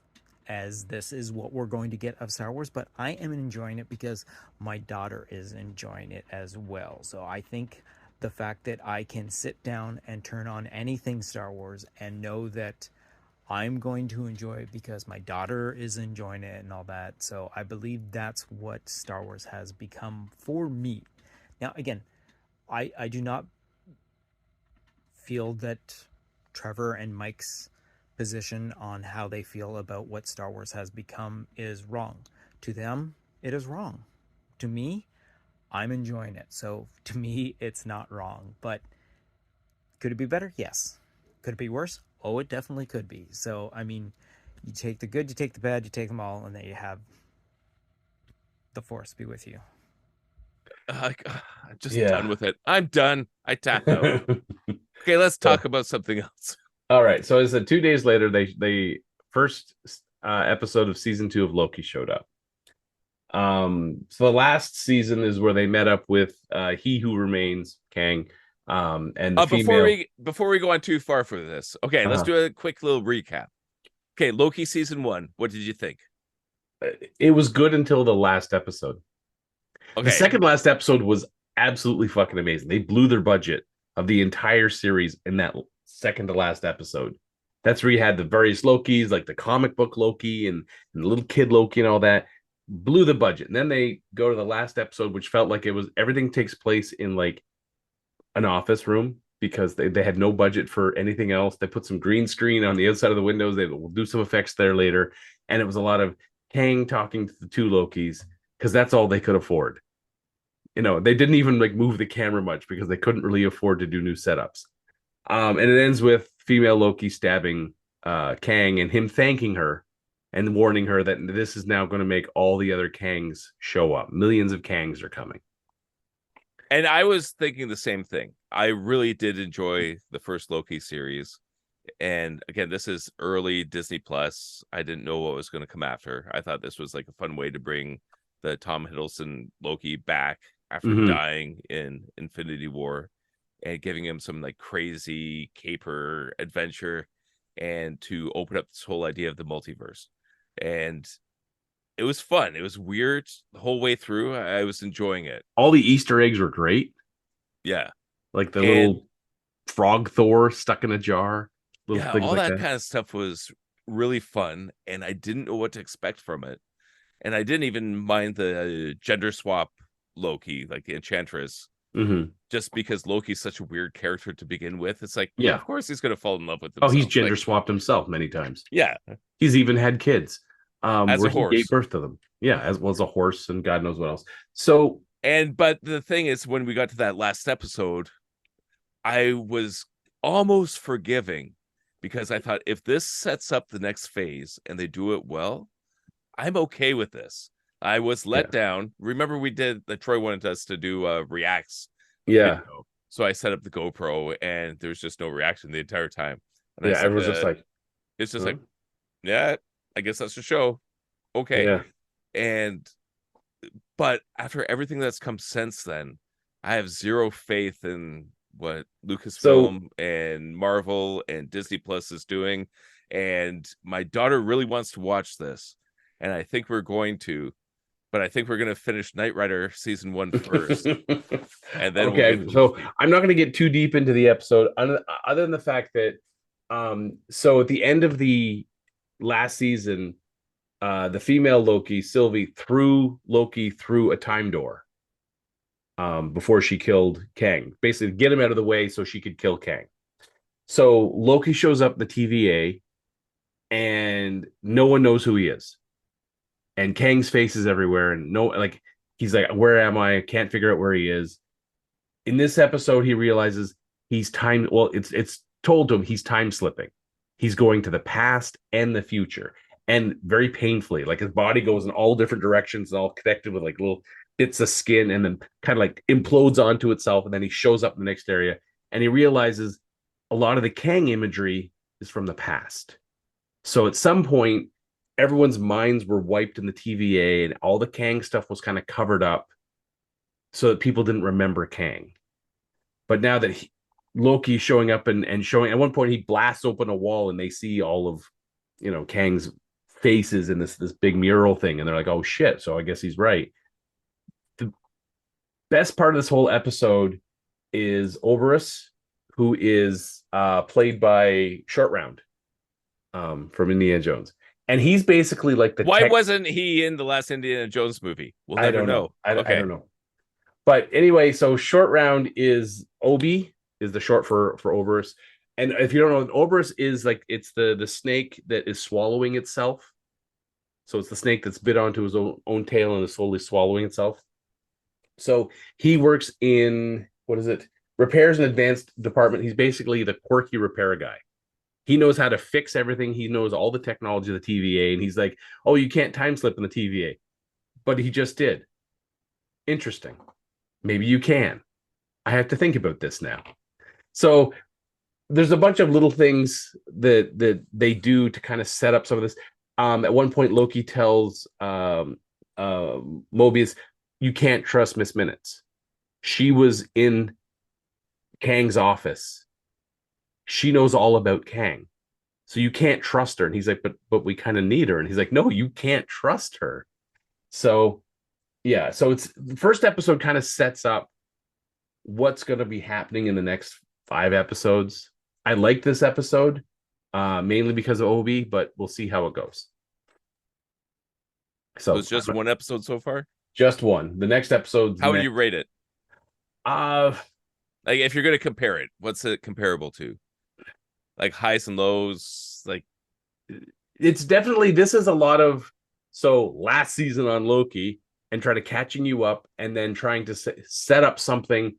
A: as this is what we're going to get of Star Wars, but I am enjoying it because my daughter is enjoying it as well. So I think the fact that I can sit down and turn on anything Star Wars and know that I'm going to enjoy it because my daughter is enjoying it and all that. So I believe that's what Star Wars has become for me. Now, again, I do not feel that Trevor and Mike's position on how they feel about what Star Wars has become is wrong. To them, it is wrong. To me, I'm enjoying it. So to me, it's not wrong. But could it be better? Yes. Could it be worse? Oh, it definitely could be. So, I mean, you take the good, you take the bad, you take them all, and then you have the Force be with you.
B: I'm just
C: Yeah.
B: done with it. I'm done. I tapped out. Okay, let's talk about something else.
C: All right. So it's 2 days later. They first episode of season 2 of Loki showed up. So the last season is where they met up with He Who Remains, Kang, and the female.
B: Before we go on too far for this, okay, let's do a quick little recap. Okay, Loki season 1. What did you think?
C: It was good until the last episode.
B: Okay.
C: The second last episode was absolutely fucking amazing. They blew their budget of the entire series in that second to last episode. That's where you had the various Lokis, like the comic book Loki and the little kid Loki and all that. Blew the budget. And then they go to the last episode, which felt like it was everything takes place in like an office room because they had no budget for anything else. They put some green screen on the outside of the windows. They will do some effects there later. And it was a lot of Kang talking to the two Lokis because that's all they could afford. You know, they didn't even like move the camera much because they couldn't really afford to do new setups. And it ends with female Loki stabbing Kang and him thanking her and warning her that this is now going to make all the other Kangs show up. Millions of Kangs are coming.
B: And I was thinking the same thing. I really did enjoy the first Loki series. And again, this is early Disney Plus. I didn't know what was going to come after. I thought this was like a fun way to bring the Tom Hiddleston Loki back after dying in Infinity War and giving him some like crazy caper adventure and to open up this whole idea of the multiverse. And it was fun. It was weird the whole way through. I was enjoying it.
C: All the Easter eggs were great.
B: Yeah.
C: Like the little frog Thor stuck in a jar.
B: Yeah, all like that kind of stuff was really fun. And I didn't know what to expect from it. And I didn't even mind the gender swap Loki, like the Enchantress. Just because Loki's such a weird character to begin with. It's like, yeah, of course he's going to fall in love with himself.
C: Oh, he's gender swapped himself many times.
B: Yeah.
C: He's even had kids.
B: As
C: where
B: a horse.
C: He gave birth to them. Yeah, as well as a horse and God knows what else. So,
B: but the thing is, when we got to that last episode, I was almost forgiving because I thought if this sets up the next phase and they do it well, I'm okay with this. I was let down. Remember, we did that Troy wanted us to do reacts.
C: Yeah.
B: Video. So I set up the GoPro and there's just no reaction the entire time. And
C: yeah, everyone's just like,
B: it's just like, yeah, I guess that's the show. Okay.
C: Yeah.
B: But after everything that's come since then, I have zero faith in what Lucasfilm and Marvel and Disney Plus is doing. And my daughter really wants to watch this. And I think we're going to. But I think we're going to finish Knight Rider season 1 first. And then
C: so I'm not going to get too deep into the episode other than the fact that so at the end of the last season, the female Loki, Sylvie, threw Loki through a time door before she killed Kang. Basically, get him out of the way so she could kill Kang. So Loki shows up in the TVA, and no one knows who he is. And Kang's face is everywhere, and he's like, "Where am I? Can't figure out where he is." In this episode, he realizes he's time. Well, it's told to him he's time slipping. He's going to the past and the future, and very painfully. Like his body goes in all different directions, and all connected with like little bits of skin, and then kind of like implodes onto itself. And then he shows up in the next area, and he realizes a lot of the Kang imagery is from the past. So at some point, everyone's minds were wiped in the TVA and all the Kang stuff was kind of covered up so that people didn't remember Kang. But now that Loki's showing up and showing, at one point he blasts open a wall and they see all of, Kang's faces in this big mural thing. And they're like, oh shit. So I guess he's right. The best part of this whole episode is Oberus, who is played by Short Round from Indiana Jones. And he's basically like
B: Why wasn't he in the last Indiana Jones movie? We'll never know.
C: I don't know. But anyway, so Short Round is Obi, is the short for Oberus. And if you don't know, Oberus is like, it's the snake that is swallowing itself. So it's the snake that's bit onto his own tail and is slowly swallowing itself. So he works in, repairs and advanced department. He's basically the quirky repair guy. He knows how to fix everything. He knows all the technology of the TVA. And he's like, oh, you can't time slip in the TVA. But he just did. Interesting. Maybe you can. I have to think about this now. So there's a bunch of little things that they do to kind of set up some of this. At one point, Loki tells Mobius, "You can't trust Miss Minutes. She was in Kang's office. She knows all about Kang, so you can't trust her." And he's like, "But we kind of need her." And he's like, "No, you can't trust her." So yeah, so it's the first episode kind of sets up what's going to be happening in the next 5 episodes. I like this episode, mainly because of Obi, but we'll see how it goes. So
B: it's just one episode so far.
C: Just one. The next episode's
B: How would you rate it?
C: Like
B: if you're going to compare it, what's it comparable to? Like highs and lows, like
C: it's definitely, this is a lot of, so last season on Loki and try to catching you up and then trying to set up something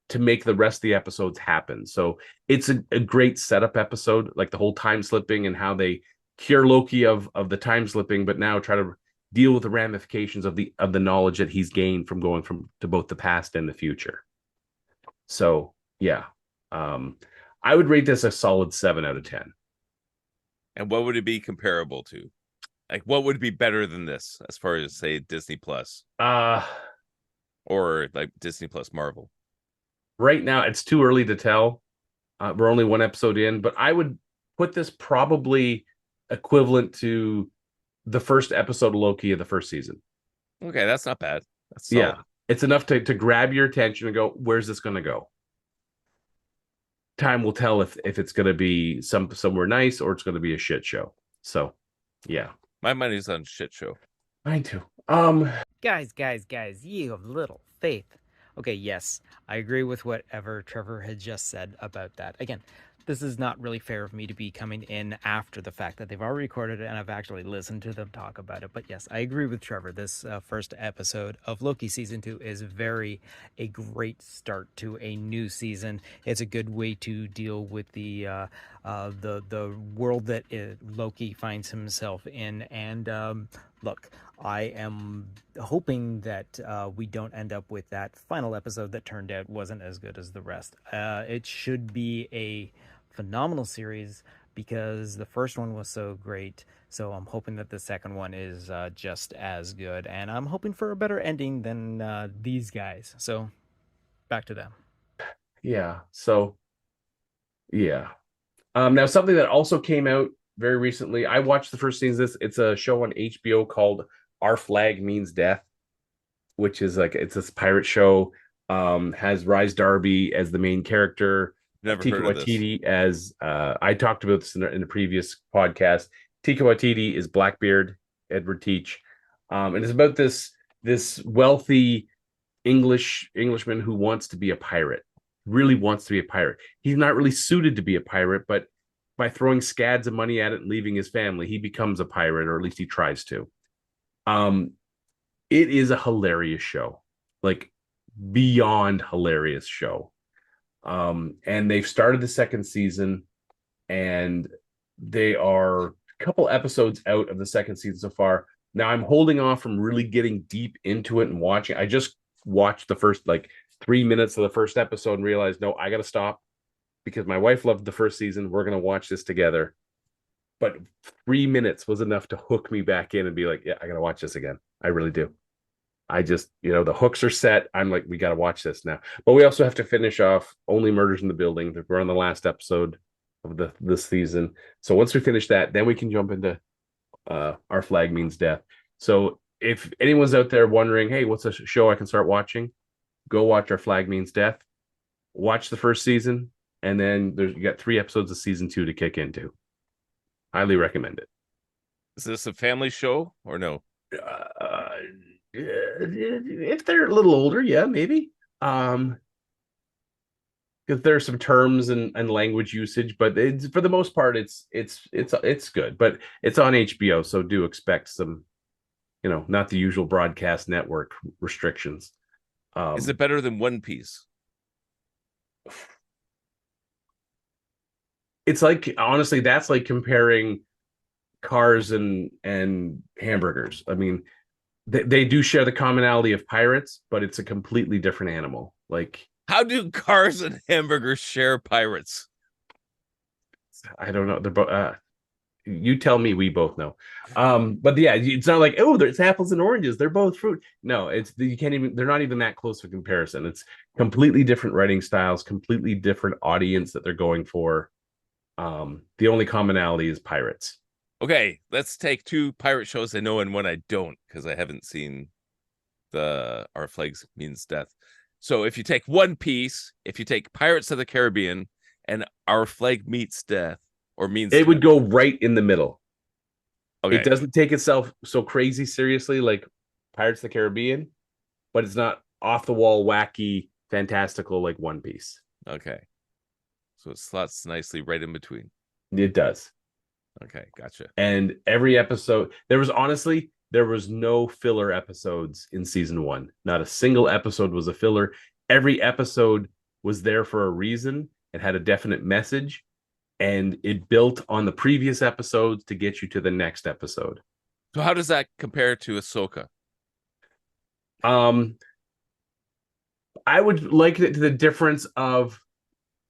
C: to make the rest of the episodes happen. So it's a great setup episode, like the whole time slipping and how they cure Loki of the time slipping, but now try to deal with the ramifications of the knowledge that he's gained from going to both the past and the future. So yeah, I would rate this a solid 7 out of 10.
B: And what would it be comparable to? Like, what would be better than this as far as, say, Disney Plus? Or like Disney Plus Marvel?
C: Right now, it's too early to tell. We're only one episode in, but I would put this probably equivalent to the first episode of Loki of the first season.
B: Okay, that's not bad. That's solid.
C: Yeah, it's enough to grab your attention and go, where's this going to go? Time will tell if it's going to be somewhere nice or it's going to be a shit show. So, yeah.
B: My money's on shit show.
C: Mine too.
A: Guys, ye of little faith. Okay, yes, I agree with whatever Trevor had just said about that. Again, this is not really fair of me to be coming in after the fact that they've already recorded it and I've actually listened to them talk about it. But yes, I agree with Trevor. This first episode of Loki season 2 is a great start to a new season. It's a good way to deal with the world that Loki finds himself in. And look, I am hoping that we don't end up with that final episode that turned out wasn't as good as the rest. It should be a phenomenal series because the first one was so great. So I'm hoping that the second one is just as good. And I'm hoping for a better ending than these guys. So back to them.
C: Yeah. So, yeah. Now, something that also came out very recently, I watched the first season of this. It's a show on HBO called Our Flag Means Death, which is like, it's this pirate show. Has Rhys Darby as the main character.
B: Never
C: Taika
B: heard of
C: Waititi as I talked about this in the previous podcast. Taika Waititi is Blackbeard, Edward Teach, and it's about this wealthy Englishman who wants to be a pirate, really wants to be a pirate. He's not really suited to be a pirate, but by throwing scads of money at it and leaving his family, he becomes a pirate, or at least he tries to. It is a hilarious show, like beyond hilarious show. And they've started the second season, and they are a couple episodes out of the second season so far. Now I'm holding off from really getting deep into it and watching. I just watched the first 3 minutes of the first episode and realized, no, I got to stop because my wife loved the first season. We're going to watch this together. But 3 minutes was enough to hook me back in and be like, yeah, I got to watch this again. I really do. I just, the hooks are set. I'm like, we got to watch this now. But we also have to finish off Only Murders in the Building. We're on the last episode of this season. So once we finish that, then we can jump into Our Flag Means Death. So if anyone's out there wondering, hey, what's a show I can start watching? Go watch Our Flag Means Death. Watch the first season, and then you got 3 episodes of season 2 to kick into. Highly recommend it.
B: Is this a family show or no?
C: If they're a little older, yeah, maybe. Because there's some terms and language usage, but for the most part, it's good. But it's on HBO, so do expect some, not the usual broadcast network restrictions.
B: Is it better than One Piece?
C: It's like, honestly, that's like comparing Cars and Hamburgers. I mean, they do share the commonality of pirates, but it's a completely different animal. Like,
B: how do Cars and Hamburgers share pirates?
C: I don't know. They're both. You tell me. We both know. But yeah, it's not like, oh, there's apples and oranges. They're both fruit. No, it's you can't even. They're not even that close of comparison. It's completely different writing styles, completely different audience that they're going for. The only commonality is pirates.
B: Okay, let's take two pirate shows I know and one I don't, because I haven't seen the Our Flag Means Death. So if you take One Piece, if you take Pirates of the Caribbean, and Our Flag Meets Death, or Means
C: It
B: Death.
C: would go right in the middle.
B: Okay.
C: It doesn't take itself so crazy seriously like Pirates of the Caribbean, but it's not off the wall, wacky, fantastical like One Piece.
B: Okay. So it slots nicely right in between.
C: It does.
B: Okay, gotcha.
C: And every episode, there was no filler episodes in season 1. Not a single episode was a filler. Every episode was there for a reason. It had a definite message, and it built on the previous episodes to get you to the next episode.
B: So how does that compare to Asoka?
C: I would liken it to the difference of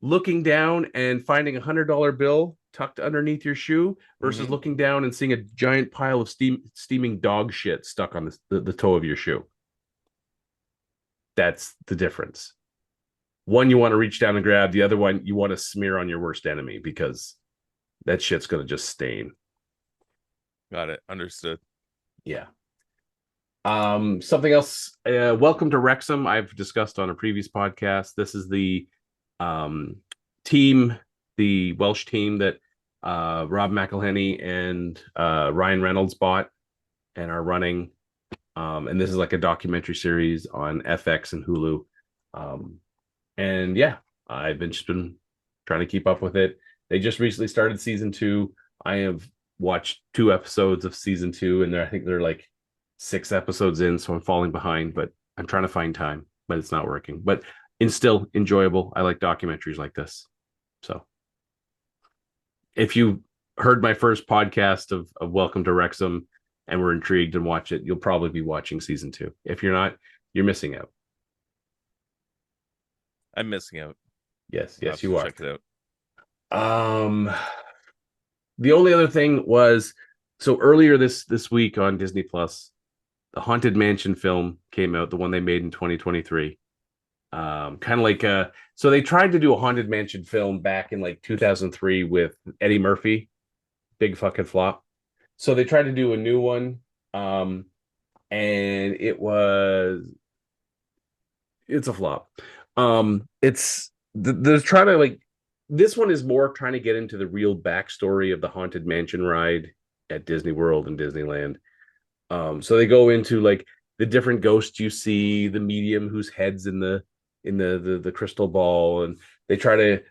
C: looking down and finding $100 bill tucked underneath your shoe versus looking down and seeing a giant pile of steaming dog shit stuck on the toe of your shoe. That's the difference. One you want to reach down and grab, the other one you want to smear on your worst enemy because that shit's going to just stain.
B: Got it. Understood.
C: Yeah. Something else. Welcome to Wrexham. I've discussed on a previous podcast. This is the team, the Welsh team that Rob McElhenney and Ryan Reynolds bought and are running. And this is like a documentary series on FX and Hulu. And yeah, I've just been trying to keep up with it. They just recently started season 2. I have watched 2 episodes of season 2, and I think they're like 6 episodes in, so I'm falling behind, but I'm trying to find time, but it's not working. But it's still enjoyable. I like documentaries like this. So if you heard my first podcast of Welcome to Wrexham and were intrigued and watch it, you'll probably be watching season 2. If you're not, you're missing out.
B: I'm missing out.
C: Yes, you are.
B: Check it
C: out. The only other thing was, so earlier this week on Disney Plus, the Haunted Mansion film came out, the one they made in 2023. Kind of like so they tried to do a Haunted Mansion film back in like 2003 with Eddie Murphy. Big fucking flop. So they tried to do a new one. And it's a flop. They're trying to like, this one is more trying to get into the real backstory of the Haunted Mansion ride at Disney World and Disneyland. So they go into like the different ghosts you see, the medium whose head's in the crystal ball, and they try to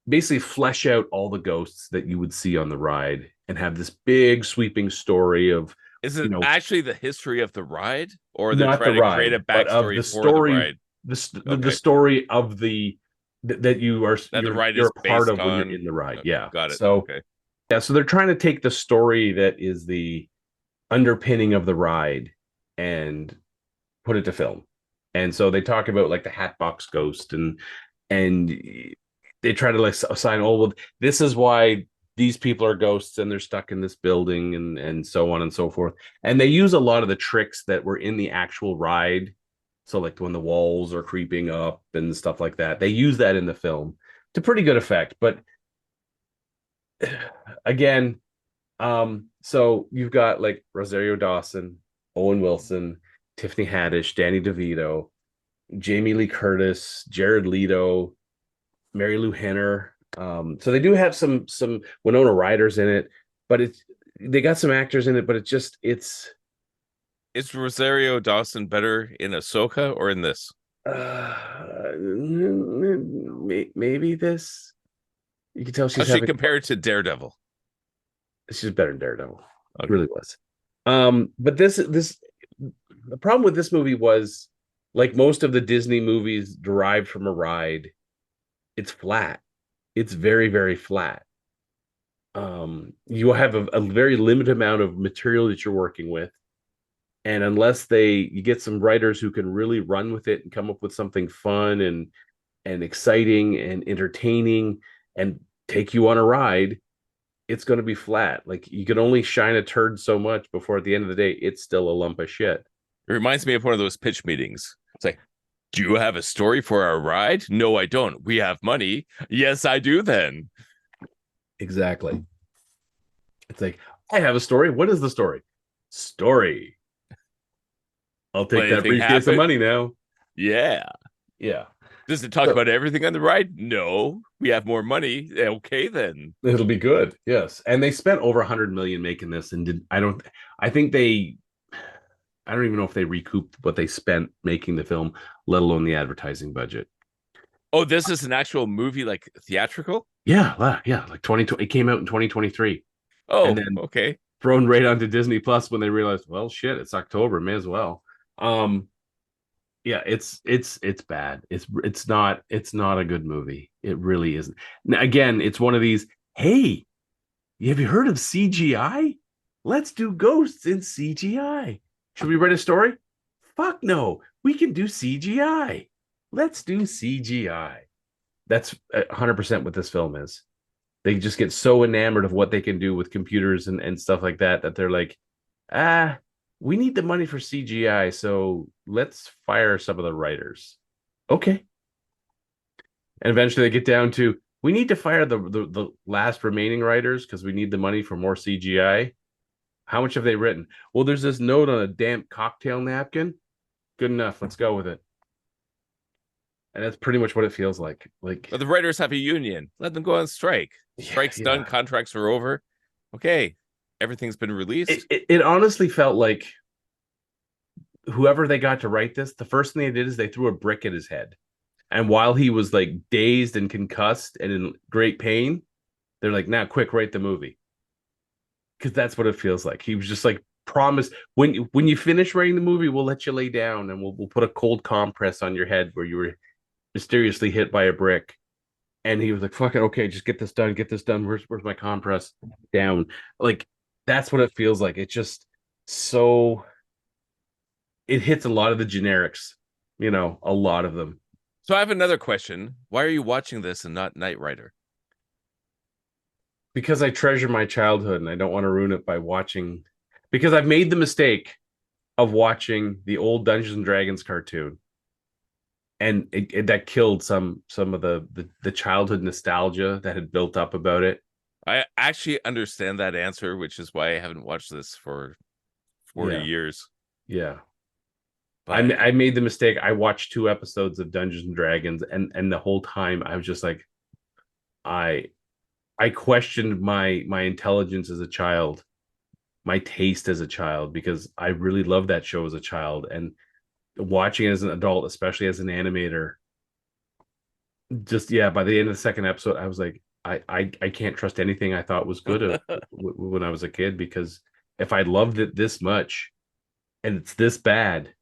C: basically flesh out all the ghosts that you would see on the ride and have this big sweeping story of.
B: Is it actually the history of the ride, or they're
C: not
B: trying
C: the
B: to
C: ride,
B: create a
C: but of
B: backstory
C: the
B: for
C: story,
B: the ride?
C: The story of that you are
B: that the ride
C: you're
B: is
C: a part of
B: based
C: when
B: on?
C: you're in the ride.
B: Okay,
C: Yeah,
B: got it.
C: So
B: okay.
C: Yeah, so they're trying to take the story that is the underpinning of the ride and put it to film. And so they talk about like the Hatbox Ghost and they try to like assign, oh, well, this is why these people are ghosts and they're stuck in this building and so on and so forth. And they use a lot of the tricks that were in the actual ride. So like when the walls are creeping up and stuff like that, they use that in the film to pretty good effect. But again, so you've got like Rosario Dawson, Owen Wilson, Tiffany Haddish, Danny DeVito, Jamie Lee Curtis, Jared Leto, Mary Lou Henner. So they do have some Winona Riders in it, but they got some actors in it, but it's
B: Is Rosario Dawson better in Asoka or in this?
C: Maybe this. You can tell she's
B: having... compared to Daredevil.
C: She's better than Daredevil. Okay. It really was. But this the problem with this movie was, like most of the Disney movies derived from a ride, it's flat. It's very, very flat. You have a very limited amount of material that you're working with. And unless you get some writers who can really run with it and come up with something fun and exciting and entertaining and take you on a ride, it's going to be flat. Like you can only shine a turd so much before at the end of the day, it's still a lump of shit.
B: It reminds me of one of those pitch meetings. It's like, do you have a story for our ride? No, I don't. We have money. Yes, I do then.
C: Exactly. It's like, I have a story. What is the story? Story. I'll take that briefcase of money now.
B: Yeah.
C: Yeah.
B: Does it talk about everything on the ride? No. We have more money. Okay, then.
C: It'll be good. Yes. And they spent over 100 million making this and I don't even know if they recouped what they spent making the film, let alone the advertising budget.
B: Oh, this is an actual movie, like theatrical?
C: Yeah, like 2020. It came out in 2023.
B: Oh,
C: and then
B: okay.
C: Thrown right onto Disney Plus when they realized, well, shit, it's October, may as well. Yeah, it's bad. It's not a good movie. It really isn't. Now, again, it's one of these. Hey, have you heard of CGI? Let's do ghosts in CGI. Should we write a story? Fuck no. We can do CGI. Let's do CGI. That's 100% what this film is. They just get so enamored of what they can do with computers and stuff like that they're like, we need the money for CGI, so let's fire some of the writers. Okay. And eventually they get down to, we need to fire the last remaining writers because we need the money for more CGI. How much have they written? Well, there's this note on a damp cocktail napkin. Good enough. Let's go with it. And that's pretty much what it feels like.
B: But the writers have a union. Let them go on strike. Strike's done. Contracts are over. Okay. Everything's been released.
C: It honestly felt like whoever they got to write this, the first thing they did is they threw a brick at his head. And while he was like dazed and concussed and in great pain, they're like, now quick, write the movie. Because that's what it feels like. He was just like, promise when you finish writing the movie, we'll let you lay down and we'll put a cold compress on your head where you were mysteriously hit by a brick. And he was like, fucking okay, just get this done. Where's my compress? Down. Like, that's what it feels like. It's just so, it hits a lot of the generics, a lot of them.
B: So I have another question. Why are you watching this and not Knight Rider?
C: Because I treasure my childhood and I don't want to ruin it by watching, because I've made the mistake of watching the old Dungeons and Dragons cartoon. And that killed some of the childhood nostalgia that had built up about it.
B: I actually understand that answer, which is why I haven't watched this for 40 years.
C: Yeah. But I made the mistake. I watched 2 episodes of Dungeons and Dragons, and the whole time I was just like, I questioned my intelligence as a child, my taste as a child, because I really loved that show as a child, and watching it as an adult, especially as an animator, just by the end of the second episode, I was like, I can't trust anything I thought was good when I was a kid, because if I loved it this much and it's this bad,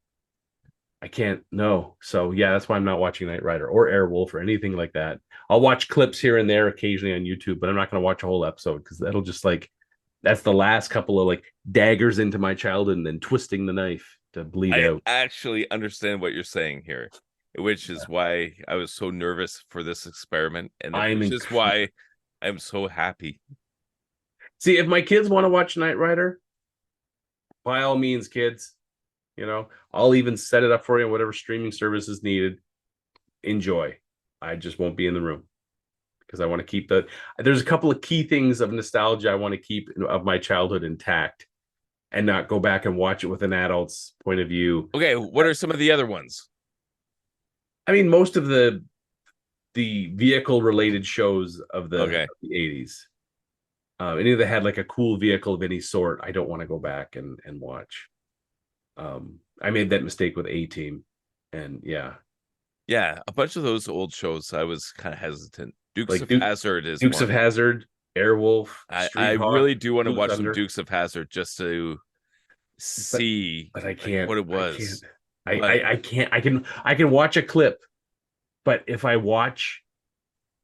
C: I can't know. So that's why I'm not watching Knight Rider or Airwolf or anything like that. I'll watch clips here and there occasionally on YouTube, but I'm not going to watch a whole episode because that'll just that's the last couple of daggers into my childhood and then twisting the knife to bleed out.
B: I actually understand what you're saying here, which is why I was so nervous for this experiment, and which is why I'm so happy.
C: See, if my kids want to watch Knight Rider, by all means, kids, I'll even set it up for you on whatever streaming service is needed. Enjoy. I just won't be in the room because I want to keep there's a couple of key things of nostalgia I want to keep of my childhood intact and not go back and watch it with an adult's point of view.
B: Okay, what are some of the other ones?
C: I mean, most of the vehicle related shows of the 80s. Any that had a cool vehicle of any sort, I don't want to go back and watch. I made that mistake with A-Team, and
B: a bunch of those old shows I was kind of hesitant. Dukes of Hazzard is
C: Dukes of Hazzard, Airwolf.
B: I really do want to watch some Dukes of Hazzard just to see,
C: but I can't.
B: What it was.
C: I can't. I can watch a clip, but if I watch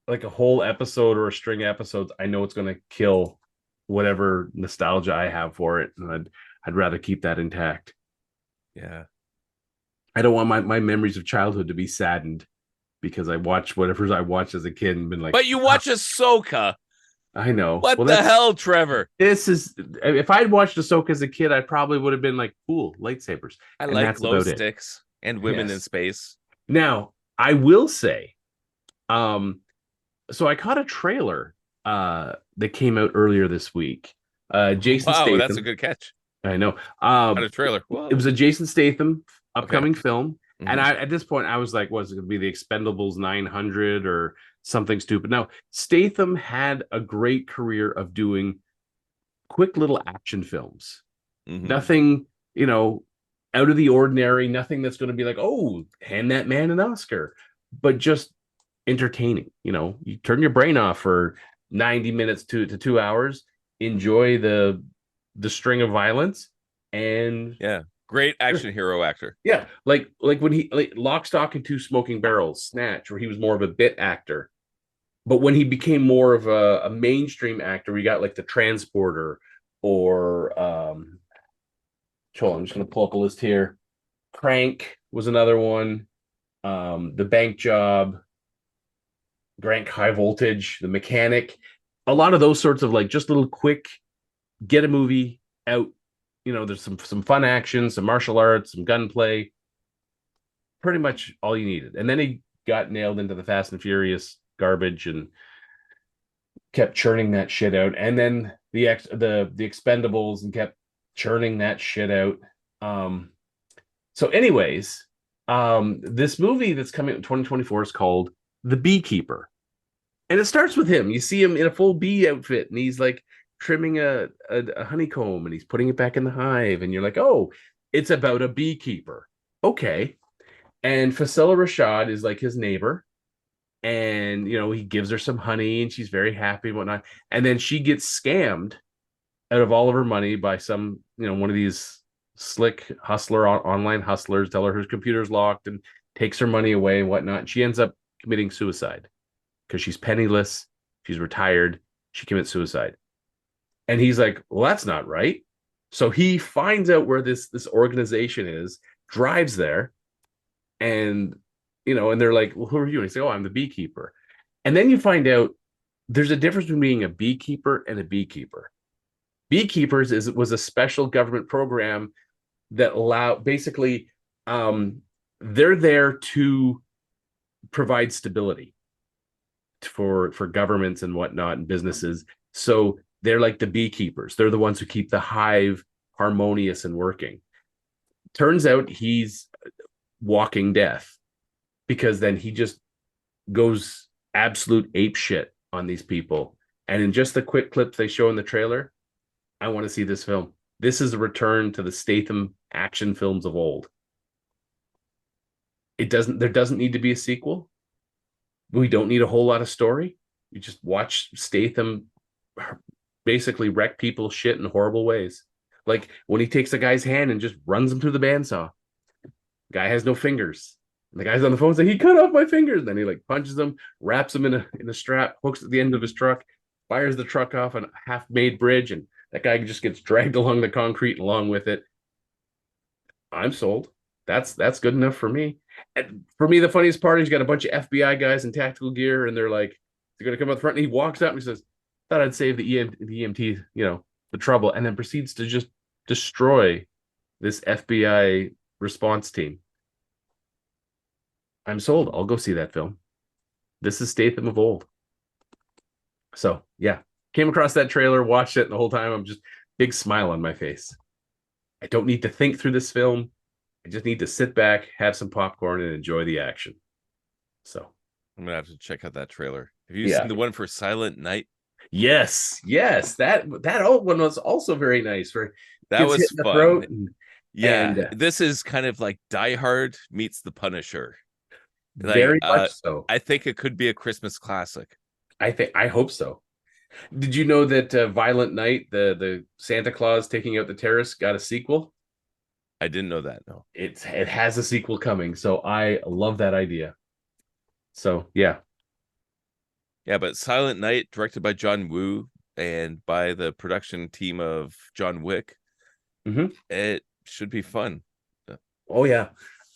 C: a whole episode or a string of episodes, I know it's going to kill whatever nostalgia I have for it, and I'd rather keep that intact.
B: Yeah,
C: I don't want my memories of childhood to be saddened because I watched whatever I watched as a kid and been like.
B: But you watch Asoka.
C: I know.
B: What
C: Well,
B: the hell, Trevor?
C: this is if I'd watched Ahsoka as a kid, I probably would have been like, cool, lightsabers.
B: I
C: And
B: like
C: that's
B: glow
C: about it.
B: sticks and women in
C: Yes.
B: space.
C: Now, I will say, so I caught a trailer that came out earlier this week. Jason
B: Wow, that's a
C: Statham.
B: good catch.
C: I know.
B: Not a trailer.
C: It was a Jason Statham
B: Okay.
C: upcoming film. And
B: Mhm.
C: at this point, I was like, was it going to be the Expendables 900 or something stupid? No, Statham had a great career of doing quick little action films.
B: Mhm.
C: Nothing, out of the ordinary, nothing that's going to be like, oh, hand that man an Oscar, but just entertaining. You turn your brain off for 90 minutes to 2 hours, enjoy the string of violence, and
B: Yeah. Great action hero actor.
C: yeah, like when he like Lock, Stock, and Two Smoking Barrels, Snatch, where he was more of a bit actor. But when he became more of a mainstream actor, we got like The Transporter or hold on, I'm just gonna pull up a list here. Crank was another one. The Bank Job, Grant High Voltage, The Mechanic, a lot of those sorts of like just little quick get a movie out. There's some fun action, some martial arts, some gunplay. Pretty much all you needed. And then he got nailed into the Fast and Furious garbage and kept churning that shit out. And then the Expendables and kept churning that shit out. So anyways, this movie that's coming out in 2024 is called The Beekeeper. And it starts with him. You see him in a full bee outfit, and he's like trimming a honeycomb, and he's putting it back in the hive. And you're like, oh, it's about a beekeeper. Okay. And Fasila Rashad is like his neighbor. And, he gives her some honey, and she's very happy and whatnot. And then she gets scammed out of all of her money by some, one of these slick online hustlers, tell her her computer's locked and takes her money away and whatnot. And she ends up committing suicide because she's penniless, she's retired, she commits suicide. And he's like, well, that's not right. So he finds out where this organization is, drives there, and and they're like, well, who are you? And he's like, oh, I'm the beekeeper. And then you find out there's a difference between being a beekeeper and a beekeeper. Beekeepers was a special government program that basically they're there to provide stability for governments and whatnot and businesses. So they're like the beekeepers. They're the ones who keep the hive harmonious and working. Turns out he's walking death, because then he just goes absolute ape shit on these people. And in just the quick clips they show in the trailer, I want to see this film. This is a return to the Statham action films of old. There doesn't need to be a sequel. We don't need a whole lot of story. You just watch Statham basically wreck people's shit in horrible ways. Like when he takes a guy's hand and just runs him through the bandsaw. Guy has no fingers. And the guy's on the phone saying, he cut off my fingers. Then he like punches him, wraps him in a strap, hooks at the end of his truck, fires the truck off a half-made bridge, and that guy just gets dragged along the concrete along with it. I'm sold. That's good enough for me. And for me, the funniest part is you got a bunch of FBI guys in tactical gear, and they're like, they're going to come up front, and he walks up and he says, thought I'd save the EMT, the trouble, and then proceeds to just destroy this FBI response team. I'm sold. I'll go see that film. This is Statham of old. So yeah, came across that trailer, watched it, and the whole time I'm just big smile on my face. I don't need to think through this film. I just need to sit back, have some popcorn, and enjoy the action. So
B: I'm gonna have to check out that trailer. Have you seen the one for Silent Night?
C: Yes. That old one was also very nice.
B: That was fun.
C: And
B: this is kind of like Die Hard meets The Punisher.
C: Very much so.
B: I think it could be a Christmas classic.
C: I hope so. Did you know that Violent Night, the Santa Claus taking out the terrorists, got a sequel?
B: I didn't know that. No,
C: it has a sequel coming, so I love that idea. So yeah,
B: but Silent Night, directed by John Woo and by the production team of John Wick, it should be fun.
C: Oh yeah,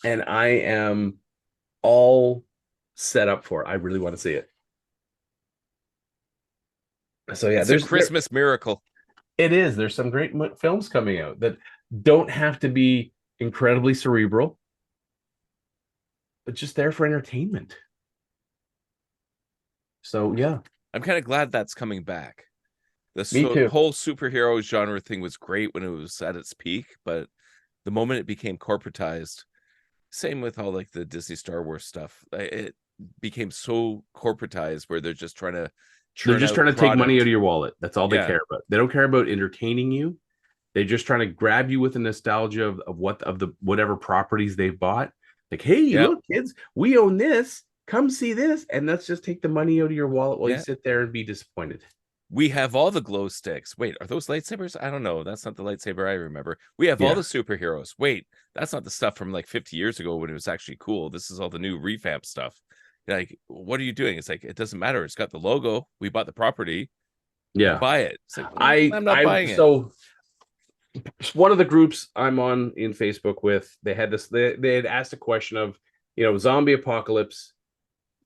C: and I am all set up for it. I really want to see it. So yeah,
B: It's a Christmas miracle.
C: it is. There's some great films coming out that don't have to be incredibly cerebral, but just there for entertainment. So yeah,
B: I'm kind of glad that's coming back.
C: me too.
B: Whole superhero genre thing was great when it was at its peak, but the moment it became corporatized, same with all like the Disney Star Wars stuff, it became so corporatized where they're just trying to
C: take money out of your wallet. That's all they
B: Yeah.
C: care about. They don't care about entertaining you. They're just trying to grab you with the nostalgia of the whatever properties they've bought. Like, hey,
B: Yep.
C: look, kids, we own this. Come see this, and let's just take the money out of your wallet while
B: Yeah.
C: you sit there and be disappointed.
B: We have all the glow sticks. Wait, are those lightsabers? I don't know. That's not the lightsaber I remember. We have all the superheroes. Wait, that's not the stuff from like 50 years ago when it was actually cool. This is all the new revamp stuff. Like, what are you doing? It's like, it doesn't matter. It's got the logo. We bought the property.
C: Yeah,
B: Buy it. It's like,
C: I'm
B: not buying it.
C: So one of the groups I'm on in Facebook with, they had this. They had asked a question of, zombie apocalypse.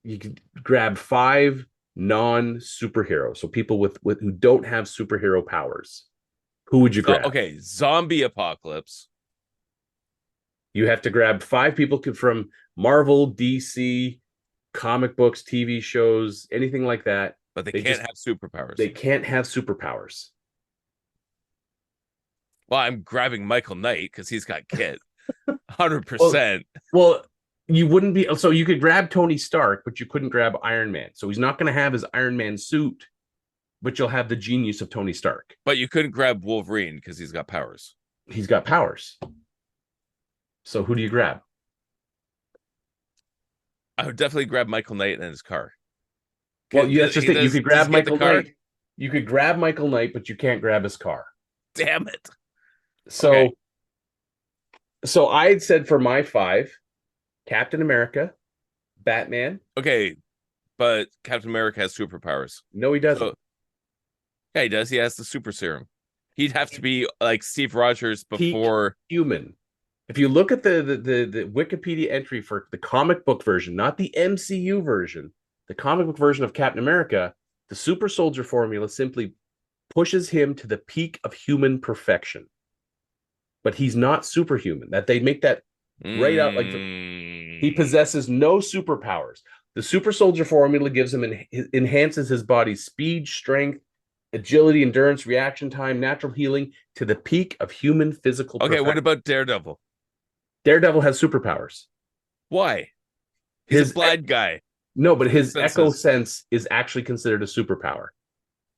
C: You could grab 5 non-superheroes, so people with who don't have superhero powers. Who would you grab?
B: Okay, zombie apocalypse.
C: You have to grab 5 people from Marvel, DC, comic books, TV shows, anything like that.
B: But they can't have superpowers.
C: They can't have superpowers.
B: Well, I'm grabbing Michael Knight because he's got Kit. 100%.
C: Well, you wouldn't be. So you could grab Tony Stark, but you couldn't grab Iron Man. So he's not going to have his Iron Man suit, but you'll have the genius of Tony Stark.
B: But you couldn't grab Wolverine because he's got powers.
C: He's got powers. So who do you grab?
B: I would definitely grab Michael Knight and his car.
C: Well, that's just it. You could grab Michael Knight. You could grab Michael Knight, but you can't grab his car.
B: Damn it.
C: So I said for my 5, Captain America, Batman.
B: Okay, but Captain America has superpowers.
C: No, he doesn't.
B: Yeah, he does. He has the super serum. He'd have to be like Steve Rogers before
C: human. If you look at the Wikipedia entry for the comic book version, not the MCU version, the comic book version of Captain America, the super soldier formula simply pushes him to the peak of human perfection. But he's not superhuman. That they make that right out. Like he possesses no superpowers. The super soldier formula gives him enhances his body's speed, strength, agility, endurance, reaction time, natural healing to the peak of human physical perfection.
B: What about Daredevil?
C: Daredevil has superpowers.
B: Why? He's a blind guy.
C: No, but his echo sense is actually considered a superpower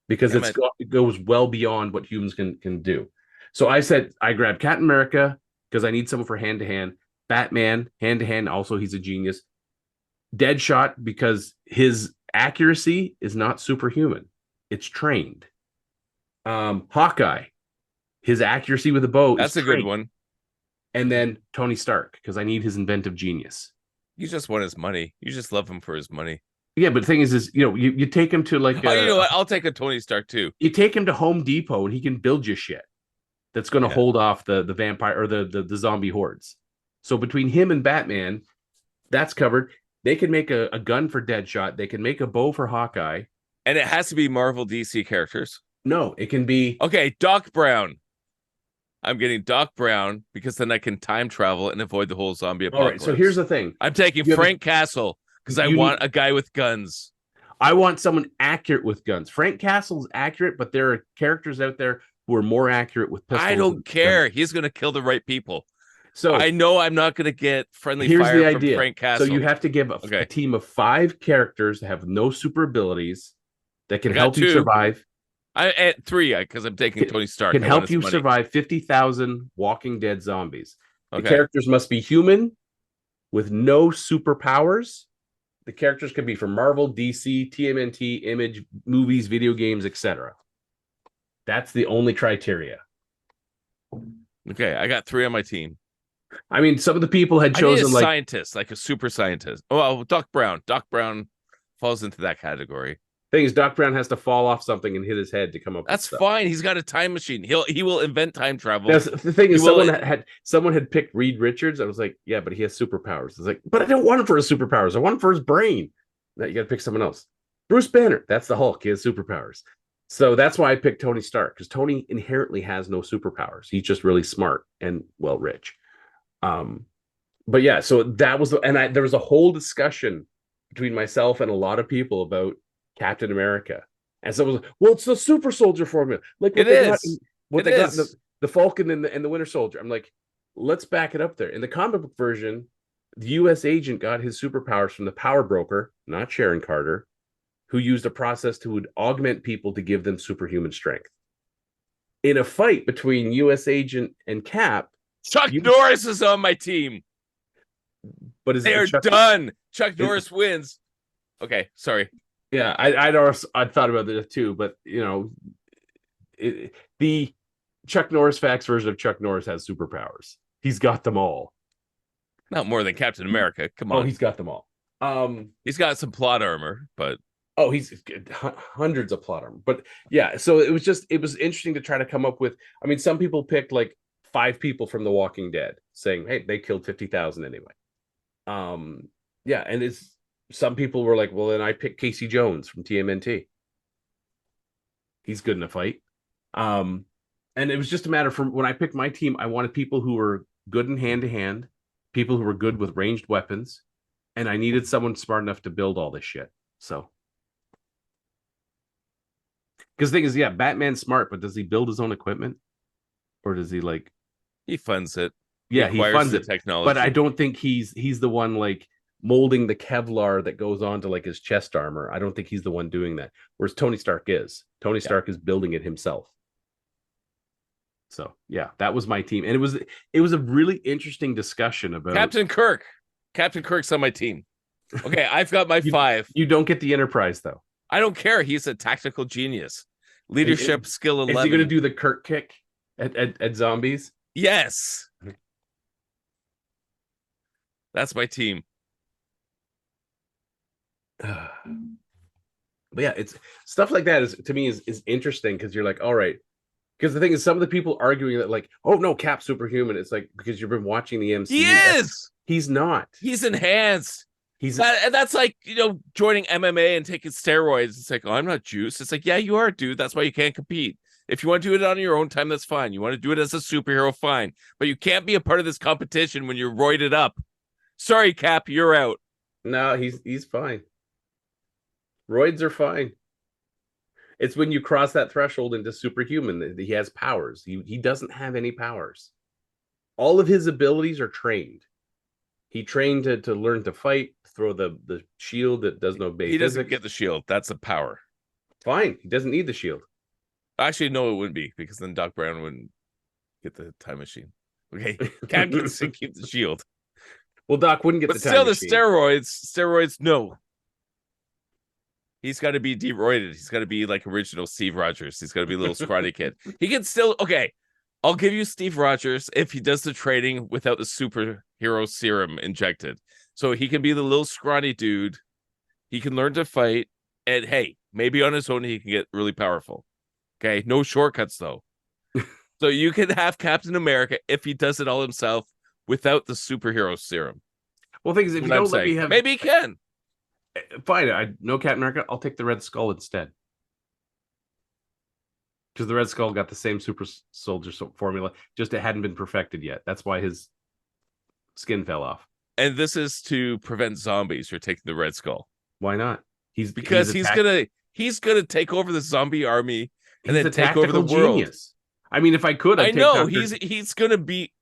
C: because it goes well beyond what humans can do. So I said I grabbed Captain America because I need someone for hand-to-hand. Batman, hand-to-hand, also he's a genius. Deadshot because his accuracy is not superhuman. It's trained. Hawkeye, his accuracy with a bow
B: That's a good one.
C: And then Tony Stark, because I need his inventive genius.
B: You just want his money. You just love him for his money.
C: Yeah, but the thing is you take him to like...
B: you know what? I'll take a Tony Stark too.
C: You take him to Home Depot and he can build you shit that's going to hold off the vampire or the zombie hordes. So between him and Batman, that's covered. They can make a gun for Deadshot. They can make a bow for Hawkeye.
B: And it has to be Marvel DC characters.
C: No, it can be...
B: Okay, Doc Brown. I'm getting Doc Brown because then I can time travel and avoid the whole zombie apocalypse.
C: All right, so here's the thing.
B: I'm taking Frank Castle because I want a guy with guns.
C: I want someone accurate with guns. Frank Castle's accurate, but there are characters out there who are more accurate with pistols.
B: I don't care. He's going to kill the right people.
C: So
B: I know I'm not going to get friendly
C: here's
B: fire
C: the idea.
B: from Frank Castle.
C: So you have to give a team of 5 characters that have no super abilities that can help you survive.
B: I at 3 because I'm taking Tony Stark.
C: Can help you survive 50,000 Walking Dead zombies.
B: Okay.
C: The characters must be human with no superpowers. The characters can be from Marvel, DC, TMNT, Image, movies, video games, etc. That's the only criteria.
B: Okay, I got 3 on my team.
C: I mean, some of the people had chosen
B: like scientist, like a super scientist. Oh, well, Doc Brown. Doc Brown falls into that category.
C: Thing is, Doc Brown has to fall off something and hit his head to come up.
B: That's fine. He's got a time machine. He will invent time travel.
C: The thing is, someone had picked Reed Richards. I was like, yeah, but he has superpowers. I was like, but I don't want him for his superpowers. I want him for his brain. Now you got to pick someone else. Bruce Banner. That's the Hulk. He has superpowers. So that's why I picked Tony Stark, because Tony inherently has no superpowers. He's just really smart and well rich. But yeah, so that was there was a whole discussion between myself and a lot of people about Captain America. And so it was, well, it's the super soldier formula. Like what
B: It
C: they got
B: is.
C: what
B: It
C: they got in
B: is.
C: the Falcon and the Winter Soldier. I'm like, let's back it up there. In the comic book version, the US agent got his superpowers from the power broker, not Sharon Carter, who used a process to would augment people to give them superhuman strength. In a fight between US agent and Cap,
B: Chuck Norris is on my team.
C: but is
B: They're done. Chuck Norris wins. Okay, sorry.
C: Yeah, I'd thought about that too, but you know, the Chuck Norris facts version of Chuck Norris has superpowers. He's got them all.
B: Not more than Captain America. Come on.
C: Oh, he's got them all.
B: He's got some plot armor, but
C: he's hundreds of plot armor. But yeah, so it was interesting to try to come up with. I mean, some people picked like 5 people from The Walking Dead, saying, "Hey, they killed 50,000 anyway." Yeah, and some people were like, "Well, then I picked Casey Jones from TMNT. He's good in a fight." And it was just a matter from when I picked my team, I wanted people who were good in hand to hand, people who were good with ranged weapons, and I needed someone smart enough to build all this shit. So, because the thing is, yeah, Batman's smart, but does he build his own equipment, or does he like?
B: he funds it.
C: Yeah, he funds
B: the
C: it,
B: technology.
C: but I don't think he's the one like molding the Kevlar that goes on to like his chest armor. I don't think he's the one doing that. Whereas Tony Stark is. Tony Stark is building it himself. So yeah, that was my team, and it was a really interesting discussion about
B: Captain Kirk. Captain Kirk's on my team. Okay, I've got my 5.
C: You don't get the Enterprise though.
B: I don't care. He's a tactical genius. Leadership skill 11.
C: Is he going to do the Kirk kick at zombies?
B: Yes. That's my team.
C: But yeah, it's stuff like that is to me is interesting because you're like, all right. Because the thing is, some of the people arguing that like, oh no, Cap's superhuman. It's like because you've been watching the MCU.
B: He is.
C: He's not.
B: He's enhanced. That's like, joining MMA and taking steroids. It's like, oh, I'm not juiced. It's like, yeah, you are, dude. That's why you can't compete. If you want to do it on your own time, that's fine. You want to do it as a superhero, fine. But you can't be a part of this competition when you're roided up. Sorry, Cap, you're out.
C: No, he's fine. Roids are fine. It's when you cross that threshold into superhuman that he has powers. He doesn't have any powers. All of his abilities are trained. He trained to learn to fight, throw the shield that does no base.
B: He doesn't get the shield. That's a power.
C: Fine. He doesn't need the shield.
B: Actually, no, it wouldn't be, because then Doc Brown wouldn't get the time machine. Okay, Cap gets to keep the shield.
C: Well, Doc wouldn't get
B: but
C: the time
B: still,
C: machine.
B: The steroids, no. He's got to be deroided. He's got to be like original Steve Rogers. He's got to be a little scrawny kid. He can still, okay, I'll give you Steve Rogers if he does the training without the superhero serum injected. So he can be the little scrawny dude. He can learn to fight. And hey, maybe on his own, he can get really powerful. Okay, no shortcuts, though. So you can have Captain America if he does it all himself without the superhero serum.
C: Well, the thing is, if you don't let me have...
B: Maybe he can.
C: Fine, I know Captain America. I'll take the Red Skull instead. Because the Red Skull got the same super soldier formula, just it hadn't been perfected yet. That's why his skin fell off.
B: And this is to prevent zombies. You're taking the Red Skull.
C: Why not? He's
B: gonna take over the zombie army and then take over the world.
C: Genius. I mean, if I could,
B: I know he's gonna be.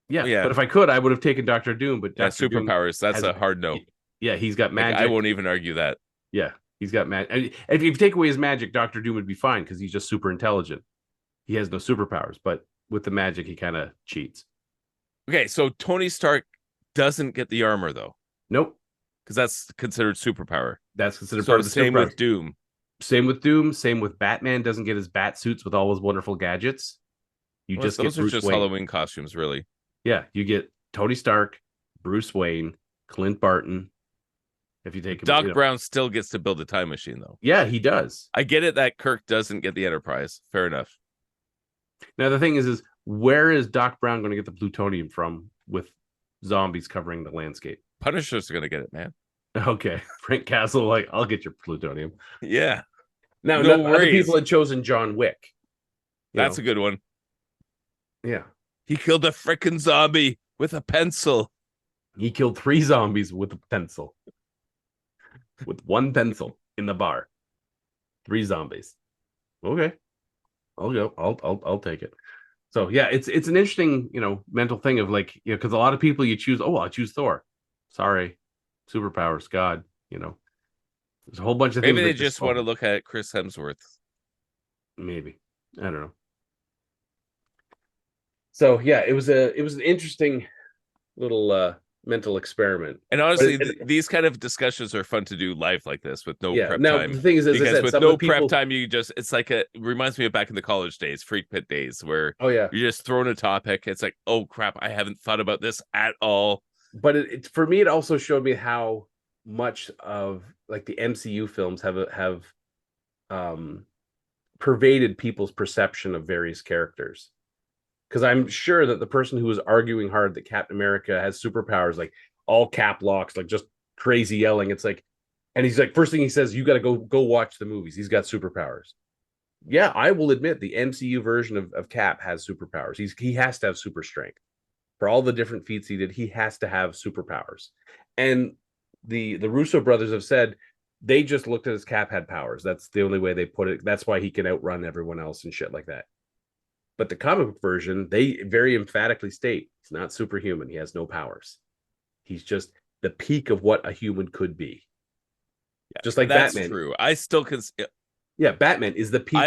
C: Yeah, but if I could, I would have taken Dr. Doom. But Dr.
B: superpowers. That's a hard no.
C: Yeah, he's got magic.
B: I won't even argue that.
C: Yeah, he's got magic. If you take away his magic, Dr. Doom would be fine because he's just super intelligent. He has no superpowers, but with the magic, he kind of cheats.
B: Okay, so Tony Stark doesn't get the armor though.
C: Nope,
B: because that's considered superpower.
C: That's considered part of the
B: same with Doom.
C: Same with Doom. Same with Batman. Doesn't get his bat suits with all his wonderful gadgets.
B: Those are just Halloween costumes, really.
C: Yeah, you get Tony Stark, Bruce Wayne, Clint Barton. If you take
B: Doc Brown still gets to build a time machine, though.
C: Yeah, he does.
B: I get it that Kirk doesn't get the Enterprise. Fair enough.
C: Now the thing is where is Doc Brown going to get the plutonium from with zombies covering the landscape?
B: Punisher's going to get it, man.
C: Okay, Frank Castle, I'll get your plutonium.
B: Yeah.
C: Now,
B: No
C: other
B: worries.
C: people had chosen John Wick.
B: That's a good one.
C: Yeah.
B: He killed a frickin' zombie with a pencil.
C: He killed 3 zombies with a pencil. With 1 pencil in the bar. 3 zombies. Okay. I'll go. I'll take it. So yeah, it's an interesting, mental thing of like, because a lot of people you choose, I choose Thor. Sorry. Superpowers, God, There's a whole bunch of things.
B: Maybe they just want to look at Chris Hemsworth.
C: Maybe. I don't know. So yeah, it was an interesting little mental experiment.
B: And honestly, these kind of discussions are fun to do live like this with no prep
C: now,
B: time.
C: the thing is, as I
B: Because
C: said,
B: with
C: some
B: no
C: of the people...
B: prep time, it's like it reminds me of back in the college days, freak pit days, where
C: you're
B: just throwing a topic. It's like, oh crap, I haven't thought about this at all.
C: But for me, it also showed me how much of like the MCU films have pervaded people's perception of various characters. Because I'm sure that the person who was arguing hard that Captain America has superpowers, like all cap locks, like just crazy yelling, it's like, and he's like, first thing he says, you got to go watch the movies. He's got superpowers. Yeah, I will admit the MCU version of Cap has superpowers. He has to have super strength. For all the different feats he did, he has to have superpowers. And the Russo brothers have said they just looked at his Cap had powers. That's the only way they put it. That's why he can outrun everyone else and shit like that. But the comic book version, they very emphatically state he's not superhuman. He has no powers. He's just the peak of what a human could be.
B: Yeah,
C: just like
B: that's
C: Batman.
B: True. I still can.
C: Yeah, Batman is the peak.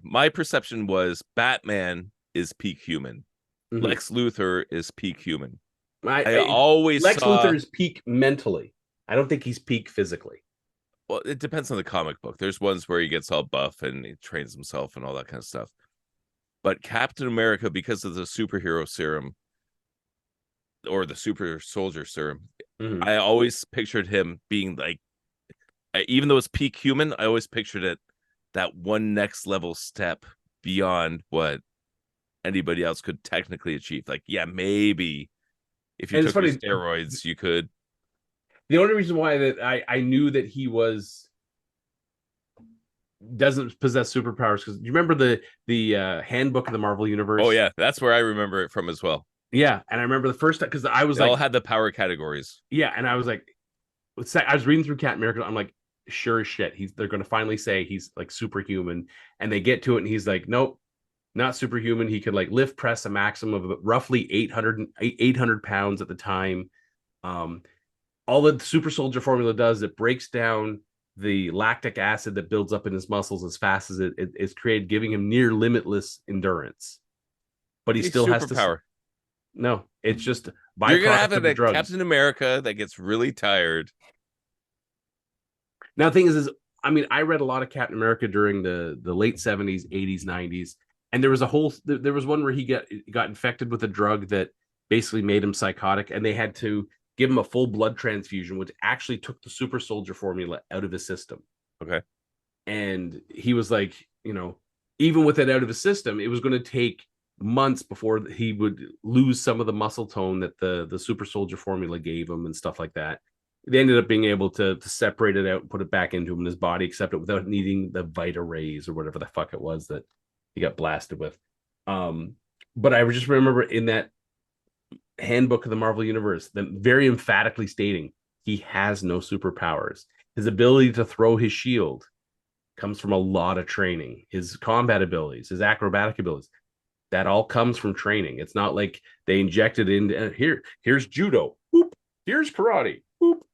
B: My perception was Batman is peak human. Mm-hmm. Lex Luthor is peak human. I always
C: Lex Luthor is peak mentally. I don't think he's peak physically.
B: Well, it depends on the comic book. There's ones where he gets all buff and he trains himself and all that kind of stuff. But Captain America, because of the superhero serum or the super soldier serum, I always pictured him being like, even though it's peak human, I always pictured it that one next level step beyond what anybody else could technically achieve. Like, yeah, maybe if you took steroids, you could.
C: The only reason why that I knew that he doesn't possess superpowers, because you remember the handbook of the Marvel Universe?
B: Oh yeah, that's where I remember it from as well.
C: Yeah, and I remember the first time, because I was
B: they all had the power categories.
C: Yeah, and I was like, I was reading through Captain America. I'm like, sure as shit, they're going to finally say he's like superhuman, and they get to it, and he's like, nope, not superhuman. He could like lift press a maximum of roughly 800 pounds at the time. All the super soldier formula does, it breaks down the lactic acid that builds up in his muscles as fast as it is created, giving him near limitless endurance. But he still has to. No, it's just byproduct. You're gonna have a
B: Captain America that gets really tired.
C: Now, the thing is I mean, I read a lot of Captain America during the late 70s, 80s, 90s, and there was one where he got infected with a drug that basically made him psychotic, and they had to give him a full blood transfusion, which actually took the super soldier formula out of his system.
B: Okay.
C: And he was like, even with it out of his system, it was going to take months before he would lose some of the muscle tone that the super soldier formula gave him and stuff like that. They ended up being able to separate it out and put it back into him in his body, accept it without needing the Vita rays or whatever the fuck it was that he got blasted with. But I just remember in that handbook of the Marvel Universe, them very emphatically stating he has no superpowers. His ability to throw his shield comes from a lot of training. His combat abilities, his acrobatic abilities, that all comes from training. It's not like they injected in here's judo, whoop, here's karate, whoop.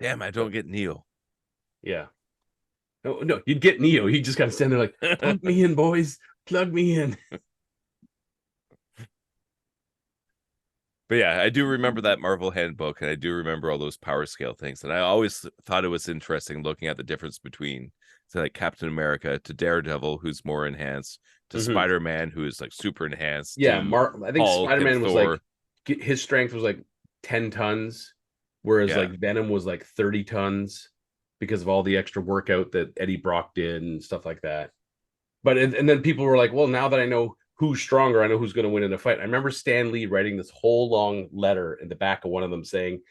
B: Damn, I don't get Neo.
C: Yeah. No, you'd get Neo. He just kind of stand there like, plug me in, boys, plug me in.
B: But yeah, I do remember that Marvel handbook, and I do remember all those power scale things. And I always thought it was interesting looking at the difference between, say, like Captain America to Daredevil, who's more enhanced, to Spider-Man, who is like super enhanced.
C: Yeah, I think Spider-Man was like, his strength was like 10 tons, whereas like Venom was like 30 tons because of all the extra workout that Eddie Brock did and stuff like that. But and then people were like, well, now that I know who's stronger, I know who's going to win in a fight. I remember Stan Lee writing this whole long letter in the back of one of them saying,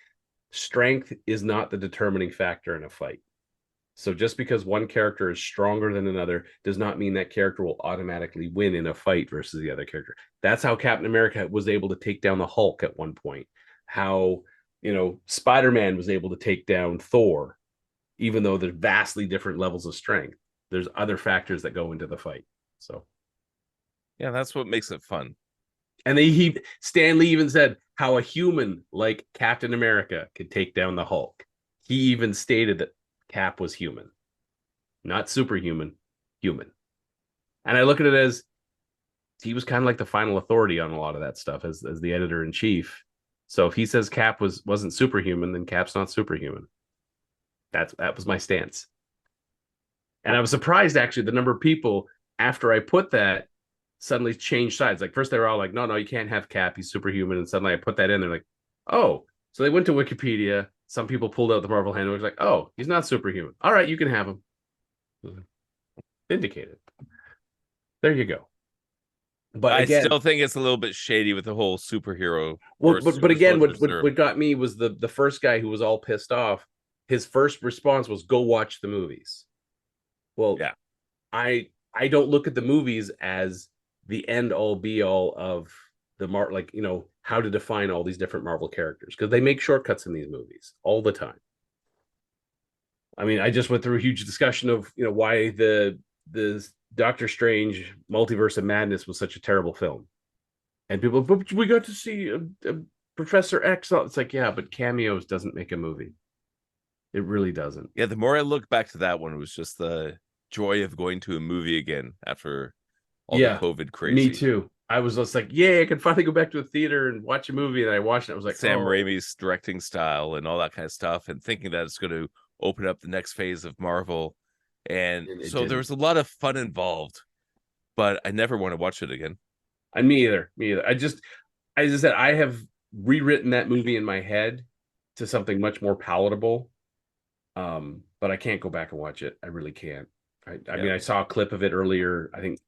C: strength is not the determining factor in a fight. So just because one character is stronger than another does not mean that character will automatically win in a fight versus the other character. That's how Captain America was able to take down the Hulk at one point. How, Spider-Man was able to take down Thor, even though they're vastly different levels of strength. There's other factors that go into the fight. So,
B: Yeah, that's what makes it fun.
C: and Stan Lee even said how a human like Captain America could take down the Hulk. He even stated that Cap was human, not superhuman, human. And I look at it as he was kind of like the final authority on a lot of that stuff as the editor in chief. So if he says Cap wasn't superhuman, then Cap's not superhuman. That was my stance. And I was surprised actually the number of people after I put that suddenly changed sides. Like first they were all like, no, you can't have Cap, he's superhuman. And suddenly I put that in, they're like, oh. So they went to Wikipedia. Some people pulled out the Marvel handbook, like, oh, he's not superhuman. All right, you can have him. Vindicated. There you go. But again,
B: I still think it's a little bit shady with the whole superhero.
C: Well, but again, what got me was the first guy who was all pissed off. His first response was, "Go watch the movies." Well,
B: yeah,
C: I don't look at the movies as the end all be all of the how to define all these different Marvel characters, because they make shortcuts in these movies all the time. I mean, I just went through a huge discussion of why the Doctor Strange Multiverse of Madness was such a terrible film, and people, but we got to see a Professor X. It's like, yeah, but cameos doesn't make a movie. It really doesn't.
B: Yeah, the more I look back to that one, it was just the joy of going to a movie again after all the COVID crazy.
C: Me too. I was just like, yeah, I can finally go back to a theater and watch a movie. And I watched it. I was like,
B: Sam Raimi's directing style and all that kind of stuff, and thinking that it's going to open up the next phase of Marvel. And so there was a lot of fun involved, but I never want to watch it again.
C: And me either. As I said, I have rewritten that movie in my head to something much more palatable. But I can't go back and watch it. I really can't. I mean, I saw a clip of it earlier. I think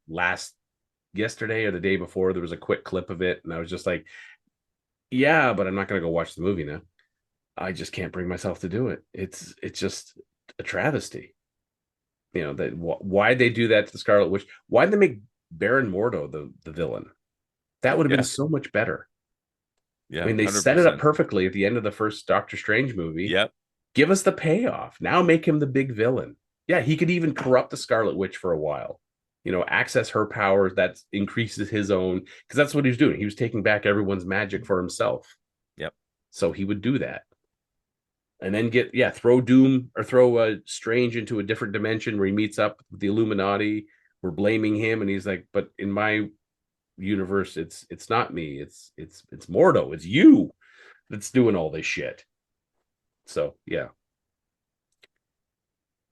C: yesterday or the day before, there was a quick clip of it, and I was just like, yeah, but I'm not going to go watch the movie now. I just can't bring myself to do it. It's just a travesty. Why they do that to the Scarlet Witch? Why did they make Baron Mordo the villain? That would have been so much better.
B: Yeah,
C: I mean, they
B: 100%.
C: set it up perfectly at the end of the first Doctor Strange movie.
B: Yep.
C: Give us the payoff. Now make him the big villain. Yeah, he could even corrupt the Scarlet Witch for a while. Access her powers, that increases his own, because that's what he was doing. He was taking back everyone's magic for himself.
B: Yep.
C: So he would do that. And then throw Doom or throw Strange into a different dimension where he meets up with the Illuminati. We're blaming him, and he's like, but in my universe, it's not me. It's Mordo. It's you that's doing all this shit. So yeah.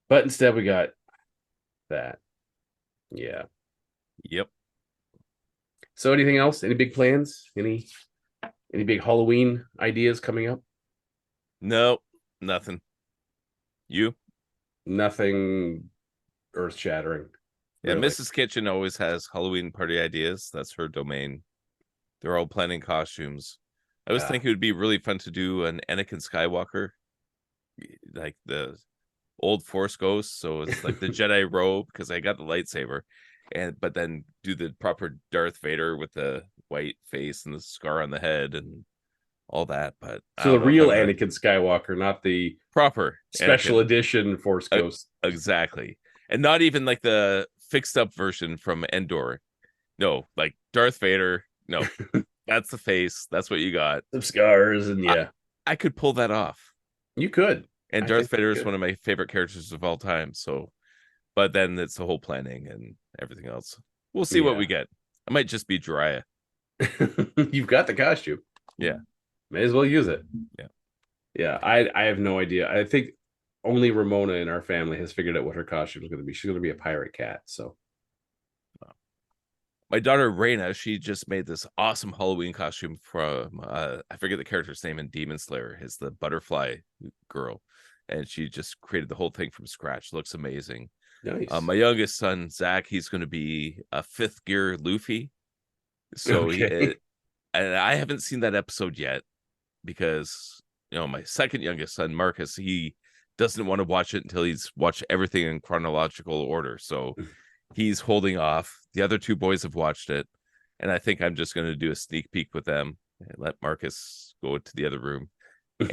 C: But instead we got that. Yeah.
B: Yep.
C: So anything else? Any big plans? Any big Halloween ideas coming up?
B: No, nothing. You?
C: Nothing earth shattering.
B: Yeah, really. Mrs. Kitchen always has Halloween party ideas. That's her domain. They're all planning costumes. I was thinking it would be really fun to do an Anakin Skywalker, like the old Force Ghost. So it's like the Jedi robe, because I got the lightsaber, but then do the proper Darth Vader with the white face and the scar on the head and all that. But
C: so the real Anakin Skywalker, not the
B: proper
C: special
B: Anakin
C: edition Force Ghost.
B: Exactly. And not even like the fixed up version from Endor. No, like Darth Vader. No, that's the face. That's what you got.
C: Some scars, and
B: I could pull that off.
C: You could.
B: And Darth Vader is one of my favorite characters of all time. So, but then it's the whole planning and everything else. We'll see what we get. I might just be Jiraiya.
C: You've got the costume.
B: Yeah.
C: May as well use it.
B: Yeah.
C: Yeah. I have no idea. I think only Ramona in our family has figured out what her costume is going to be. She's going to be a pirate cat. So
B: my daughter Raina, she just made this awesome Halloween costume from I forget the character's name in Demon Slayer. It's the butterfly girl, and she just created the whole thing from scratch. Looks amazing.
C: Nice.
B: My youngest son Zach, he's going to be a fifth gear Luffy. So and I haven't seen that episode yet, because my second youngest son Marcus, he doesn't want to watch it until he's watched everything in chronological order. So he's holding off. The other two boys have watched it, and I think I'm just going to do a sneak peek with them and let Marcus go to the other room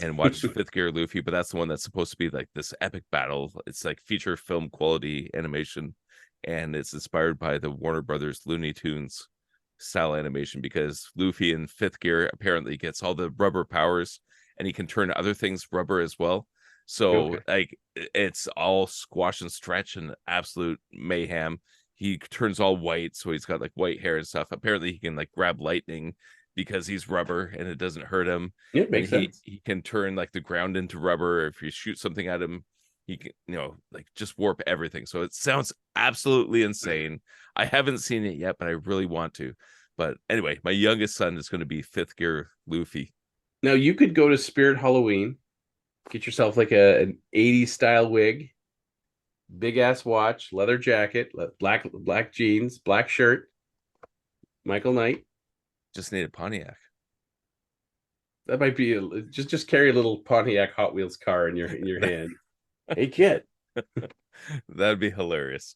B: and watch Fifth Gear Luffy. But that's the one that's supposed to be like this epic battle. It's like feature film quality animation, and it's inspired by the Warner Brothers Looney Tunes style animation, because Luffy in Fifth Gear apparently gets all the rubber powers, and he can turn other things rubber as well. So like it's all squash and stretch and absolute mayhem. He turns all white, so he's got like white hair and stuff. Apparently he can like grab lightning because he's rubber and it doesn't hurt him.
C: Yeah, makes sense.
B: He can turn like the ground into rubber. If you shoot something at him, he can, like just warp everything. So it sounds absolutely insane. I haven't seen it yet, but I really want to. But anyway, my youngest son is going to be Fifth Gear Luffy.
C: Now you could go to Spirit Halloween, get yourself like an 80s style wig, big ass watch, leather jacket, black jeans, black shirt, Michael Knight.
B: Just need a Pontiac.
C: That might be just carry a little Pontiac Hot Wheels car in your hand. Hey kid.
B: That'd be hilarious.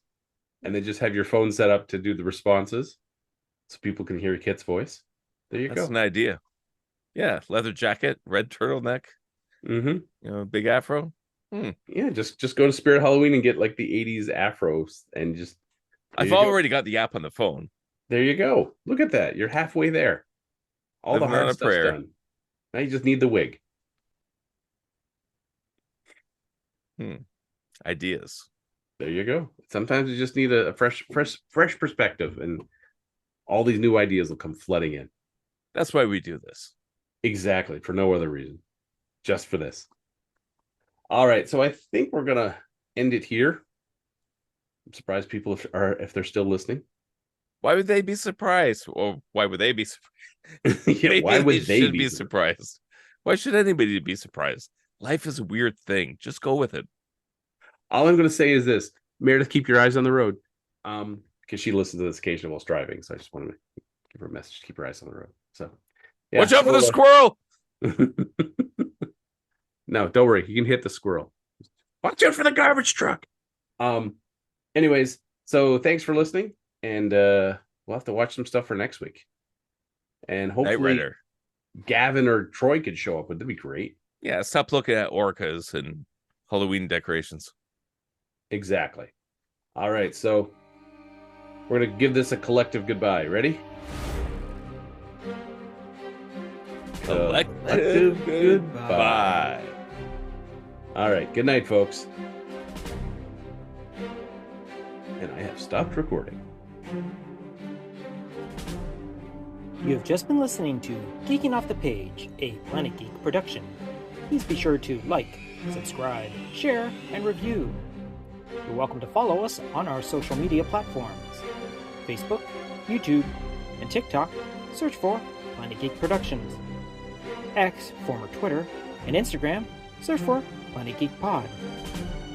C: And then just have your phone set up to do the responses so people can hear your kid's voice. There you go.
B: That's an idea. Yeah, leather jacket, red turtleneck. Big afro.
C: Yeah, just go to Spirit Halloween and get like the 80s afros and just.
B: I've already got the app on the phone.
C: There you go. Look at that. You're halfway there. All
B: Living
C: the hard
B: on a
C: stuff's
B: prayer.
C: done. Now you just need the wig.
B: Ideas.
C: There you go. Sometimes you just need a fresh perspective, and all these new ideas will come flooding in.
B: That's why we do this.
C: Exactly, for no other reason. Just for this. All right, so I think we're gonna end it here. I'm surprised people if they're still listening.
B: Why would they be surprised? Or why would they be surprised?
C: Yeah, why would they
B: be surprised? Why should anybody be surprised? Life is a weird thing. Just go with it.
C: All I'm going to say is this: Meredith, keep your eyes on the road, because she listens to this occasionally while driving. So I just want to give her a message: keep her eyes on the road. So, yeah.
B: Watch out for the squirrel.
C: No, don't worry. You can hit the squirrel. Watch out for the garbage truck. Anyways, so thanks for listening, and we'll have to watch some stuff for next week. And hopefully Gavin or Troy could show up. That'd be great.
B: Yeah, stop looking at orcas and Halloween decorations.
C: Exactly. All right, so we're going to give this a collective goodbye. Ready?
B: Collective goodbye.
C: All right, good night, folks. And I have stopped recording.
A: You have just been listening to Geeking Off The Page, a Planet Geek production. Please be sure to like, subscribe, share, and review. You're welcome to follow us on our social media platforms. Facebook, YouTube, and TikTok, search for Planet Geek Productions. X, former Twitter, and Instagram, search for Planet Geek Pod.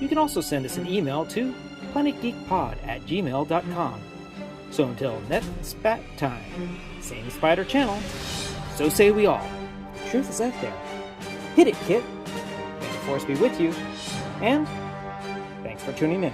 A: You can also send us an email to planetgeekpod@gmail.com. So until next spat time, same spider channel, so say we all. Truth is out there. Hit it, Kit. May the force be with you, and thanks for tuning in.